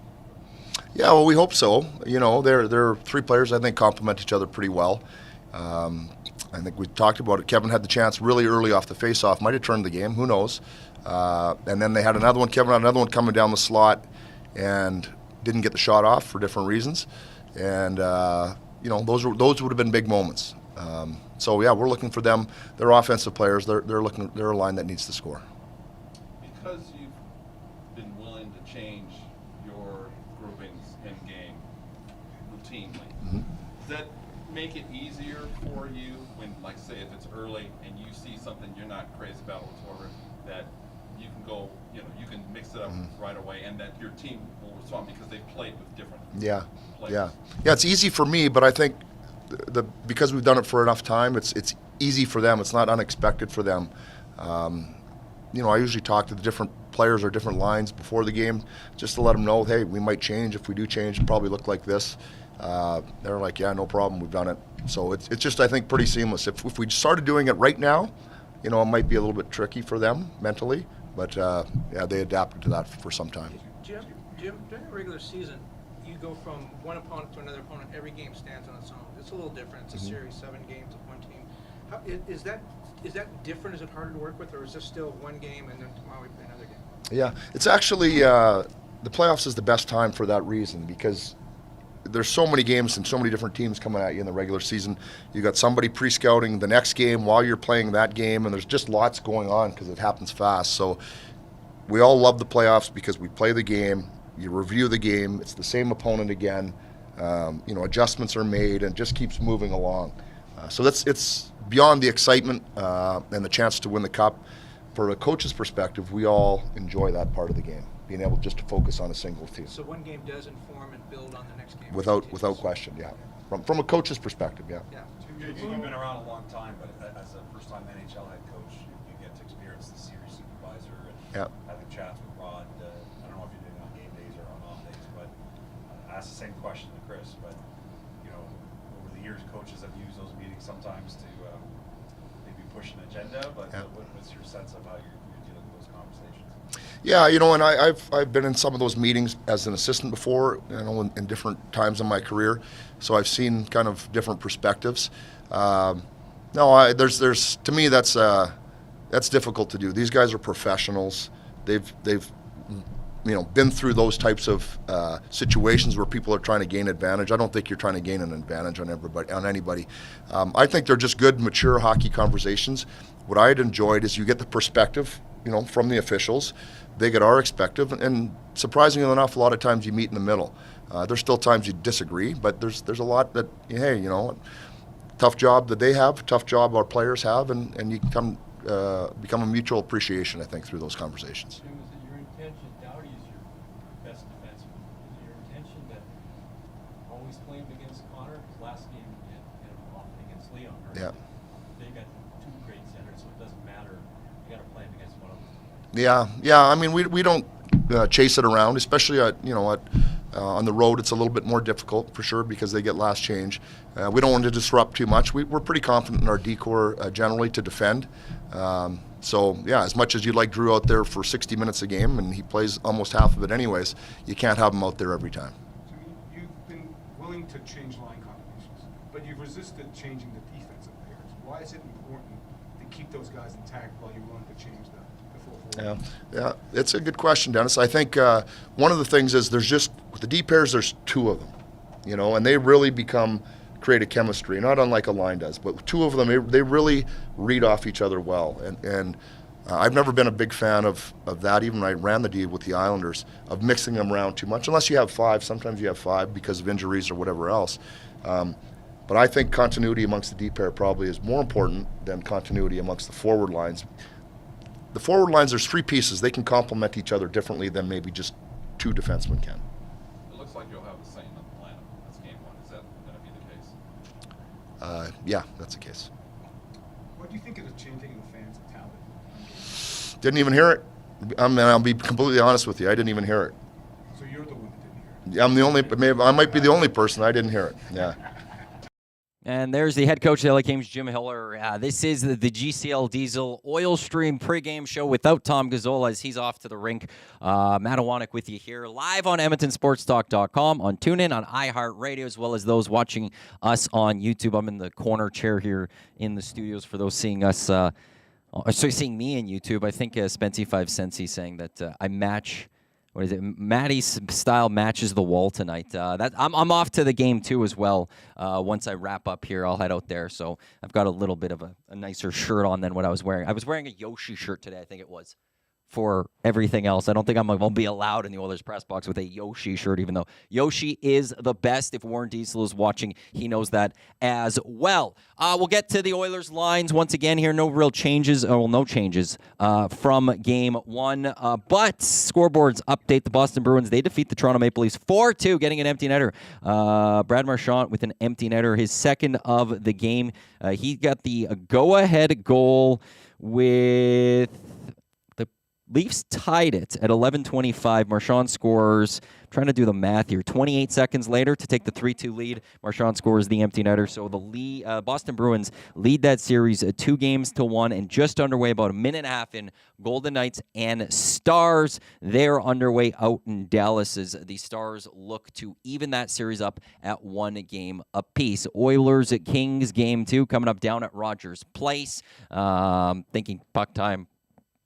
for? Yeah, well, we hope so. They're three players I think complement each other pretty well. I think we talked about it. Kevin had the chance really early off the face-off. Might have turned the game. Who knows? And then they had another one. Kevin had another one coming down the slot and didn't get the shot off for different reasons. And those would have been big moments. So yeah, we're looking for them. They're offensive players. They're a line that needs to score. Because you've been willing to change your groupings in game routinely, does that make it easier for you when, like, say, if it's early and you see something you're not crazy about whatsoever, that you can go, you can mix it up right away, and that your team will respond because they've played with different players? Yeah. It's easy for me, but I think because we've done it for enough time, it's easy for them. It's not unexpected for them. I usually talk to the different players or different lines before the game just to let them know, hey, we might change. If we do change, it'll probably look like this. They're like, yeah, no problem, we've done it. So it's just, I think, pretty seamless. If we started doing it right now, it might be a little bit tricky for them mentally, but they adapted to that for some time. Jim, during the regular season, you go from one opponent to another opponent. Every game stands on its own. It's a little different. It's a series, 7 games of one team. Is that different? Is it harder to work with, or is this still one game and then tomorrow we play another game? Yeah, it's actually the playoffs is the best time for that reason, because there's so many games and so many different teams coming at you in the regular season. You got somebody pre-scouting the next game while you're playing that game, and there's just lots going on because it happens fast. So we all love the playoffs because we play the game, you review the game, it's the same opponent again. Adjustments are made and it just keeps moving along. So it's beyond the excitement and the chance to win the cup. For a coach's perspective, we all enjoy that part of the game, being able just to focus on a single team. So one game does inform and build on the next game. Without question, yeah. From a coach's perspective, yeah. You've been around a long time, but as a first-time NHL head coach, you get to experience the series supervisor and having chats with Rod. I don't know if you did it on game days or on off days, but I asked the same question to Chris. But over the years, coaches have used those meetings sometimes to maybe push an agenda. But what's your sense of how you're dealing with those conversations? Yeah, and I've been in some of those meetings as an assistant before, in different times in my career, so I've seen kind of different perspectives. There's to me that's difficult to do. These guys are professionals. They've been through those types of situations where people are trying to gain advantage. I don't think you're trying to gain an advantage on anybody. I think they're just good, mature hockey conversations. What I had enjoyed is you get the perspective, from the officials. They get our perspective, and surprisingly enough, a lot of times you meet in the middle. There's still times you disagree, but there's a lot that, hey, tough job that they have, tough job our players have, and you become a mutual appreciation, I think, through those conversations. Jim, is it your intention, Doughty is your best defenseman, is it your intention that always play him against Connor? Because last game you had him off against Leon, right? Yeah. They got 2 great centers, so it doesn't matter. You got to play him against one of them. Yeah. I mean, we don't chase it around, especially at On the road, it's a little bit more difficult for sure because they get last change. We don't want to disrupt too much. We're pretty confident in our D-core generally to defend. So, yeah, as much as you'd like Drew out there for 60 minutes a game, and he plays almost half of it anyways, you can't have him out there every time. So you've been willing to change line combinations, but you've resisted changing the defensive pairs. Why is it important to keep those guys intact while you're willing to change the full forward? Yeah, it's a good question, Dennis. I think one of the things is there's just, with the D pairs, there's two of them, you know, and they really create a chemistry, not unlike a line does, but two of them, they really read off each other well. And I've never been a big fan of that, even when I ran the D with the Islanders, of mixing them around too much, unless you have five. Sometimes you have five because of injuries or whatever else. But I think continuity amongst the D pair probably is more important than continuity amongst the forward lines. The forward lines, there's three pieces. They can complement each other differently than maybe just two defensemen can. It looks like you'll have the same lineup. That's game one. Is that going to be the case? Yeah, that's the case. What do you think of the changing of the fans' mentality? Didn't even hear it. I'll be completely honest with you. I didn't even hear it. So you're the one that didn't hear it? I'm the only. Maybe I might be the only person. I didn't hear it. Yeah. And there's the head coach of the LA Kings, Jim Hiller. This is the GCL Diesel Oil Stream pregame show without Tom Gazzola as he's off to the rink. Matt Awanek with you here live on EdmontonSportsTalk.com, on TuneIn, on iHeartRadio, as well as those watching us on YouTube. I'm in the corner chair here in the studios for those seeing us, seeing me in YouTube. I think Spency5 Sensi saying that I match. What is it? Maddie's style matches the wall tonight. I'm off to the game too as well. Once I wrap up here, I'll head out there. So I've got a little bit of a nicer shirt on than what I was wearing. I was wearing a Yoshi shirt today, I think it was, for everything else. I don't think I'm going to be allowed in the Oilers press box with a Yoshi shirt, even though Yoshi is the best. If Warren Diesel is watching, he knows that as well. We'll get to the Oilers lines once again here. No real changes, no changes from game one. But scoreboards update. The Boston Bruins, they defeat the Toronto Maple Leafs 4-2, getting an empty netter. Brad Marchand with an empty netter, his second of the game. He got the go-ahead goal with... Leafs tied it at 11:25. Marchand scores, trying to do the math here, 28 seconds later to take the 3-2 lead. Marchand scores the empty netter. So the Boston Bruins lead that series 2-1 and just underway, about a minute and a half in. Golden Knights and Stars, they're underway out in Dallas as the Stars look to even that series up at 1 game apiece. Oilers at Kings, game 2, coming up down at Rogers Place. Thinking puck time.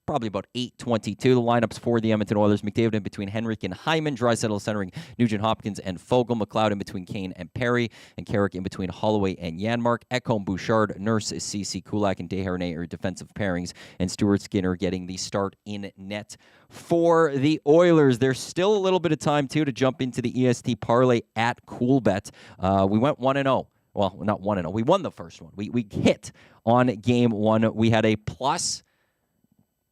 Probably about 8:22. The lineups for the Edmonton Oilers: McDavid in between Henrik and Hyman, Draisaitl centering Nugent Hopkins and Fogle, McLeod in between Kane and Perry, and Carrick in between Holloway and Janmark, Ekholm, Bouchard, Nurse, Ceci, Kulak, and Desharnais are defensive pairings, and Stuart Skinner getting the start in net for the Oilers. There's still a little bit of time, too, to jump into the EST parlay at Coolbet. We went 1-0. Well, not 1-0. We won the first one. We hit on game one. We had a plus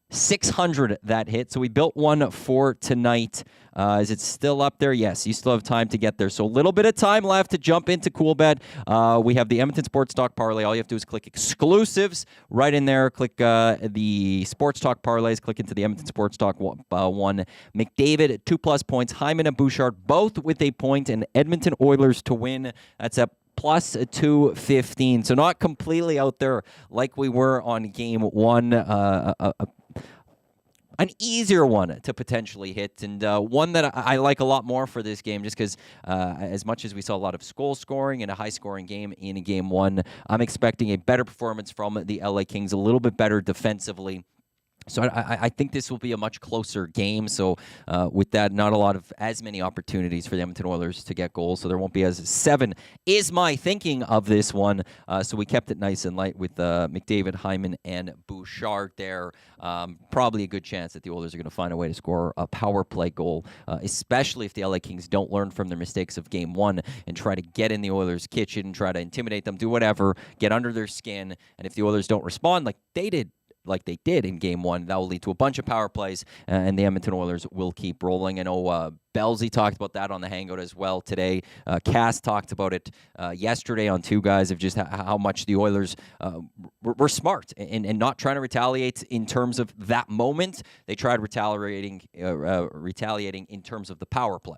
600 that hit, so we built one for tonight. Is it still up there? Yes, you still have time to get there. So a little bit of time left to jump into Coolbet. We have the Edmonton Sports Talk Parlay. All you have to do is click exclusives right in there. Click the Sports Talk Parlays. Click into the Edmonton Sports Talk one. McDavid, 2+ points. Hyman and Bouchard, both with a point. And Edmonton Oilers to win. That's up plus 215. So not completely out there like we were on game one. An easier one to potentially hit, and one that I like a lot more for this game, just because as much as we saw a lot of goal scoring and a high-scoring game in game one, I'm expecting a better performance from the LA Kings, a little bit better defensively. So I think this will be a much closer game. So with that, not as many opportunities for the Edmonton Oilers to get goals. So there won't be 7 is my thinking of this one. So we kept it nice and light with McDavid, Hyman, and Bouchard there. Probably a good chance that the Oilers are going to find a way to score a power play goal, especially if the LA Kings don't learn from their mistakes of game one and try to get in the Oilers' kitchen, try to intimidate them, do whatever, get under their skin. And if the Oilers don't respond like they did in game one, that will lead to a bunch of power plays, and the Edmonton Oilers will keep rolling. I know Belsey talked about that on the Hangout as well today. Cass talked about it yesterday on Two Guys of just how much the Oilers were smart and not trying to retaliate in terms of that moment. They tried retaliating in terms of the power play.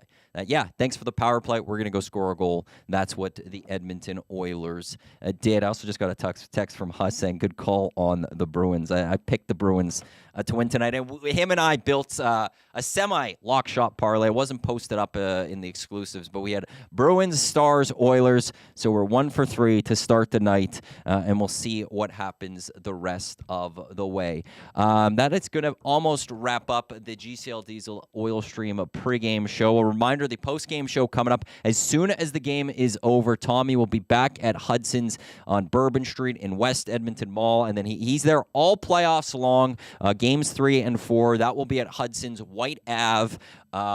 Thanks for the power play. We're going to go score a goal. That's what the Edmonton Oilers did. I also just got a text from Huss saying, good call on the Bruins. I picked the Bruins to win tonight. And him and I built a semi-lock shot parlay. It wasn't posted up in the exclusives, but we had Bruins, Stars, Oilers. So we're 1 for 3 to start the night, and we'll see what happens the rest of the way. That is going to almost wrap up the GCL Diesel Oil Stream pregame show. A reminder, the postgame show coming up as soon as the game is over. Tommy will be back at Hudsons on Bourbon Street in West Edmonton Mall, and then he's there all playoffs long. Games 3 and 4, that will be at Hudson's White Ave.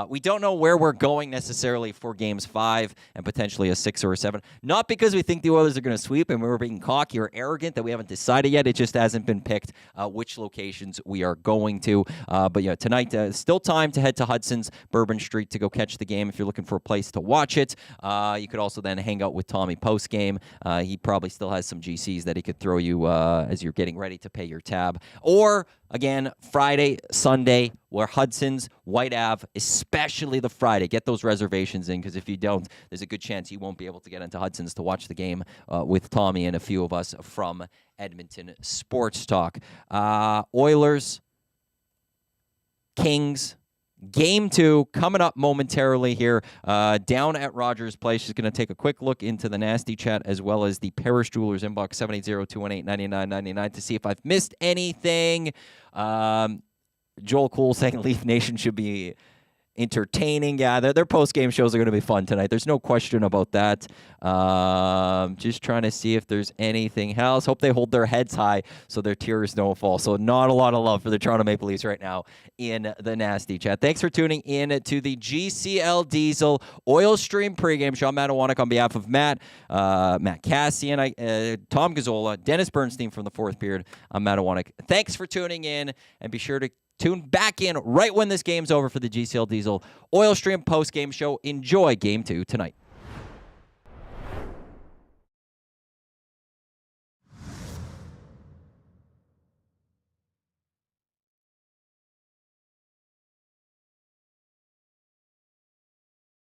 We don't know where we're going necessarily for games 5 and potentially a 6 or a 7. Not because we think the Oilers are going to sweep and we're being cocky or arrogant that we haven't decided yet. It just hasn't been picked which locations we are going to. But yeah, tonight, still time to head to Hudson's Bourbon Street to go catch the game if you're looking for a place to watch it. You could also then hang out with Tommy post-game. He probably still has some GCs that he could throw you as you're getting ready to pay your tab. Or, again, Friday, Sunday, where Hudson's, White Ave, especially the Friday. Get those reservations in, because if you don't, there's a good chance you won't be able to get into Hudson's to watch the game with Tommy and a few of us from Edmonton Sports Talk. Oilers, Kings, Game 2 coming up momentarily here down at Rogers Place. Just going to take a quick look into the nasty chat as well as the Parish Jewelers inbox 780-218-9999 to see if I've missed anything. Joel Cool saying Leaf Nation should be entertaining. Yeah, their post-game shows are going to be fun tonight. There's no question about that. Just trying to see if there's anything else. Hope they hold their heads high so their tears don't fall. So not a lot of love for the Toronto Maple Leafs right now in the nasty chat. Thanks for tuning in to the GCL Diesel Oil Stream pregame show. I'm Matt Iwanek on behalf of Matt Kassian, Tom Gazzola, Dennis Bernstein from the Fourth Period. I'm Matt Iwanek. Thanks for tuning in, and be sure to tune back in right when this game's over for the GCL Diesel Oil Stream post-game show. Enjoy Game 2 tonight.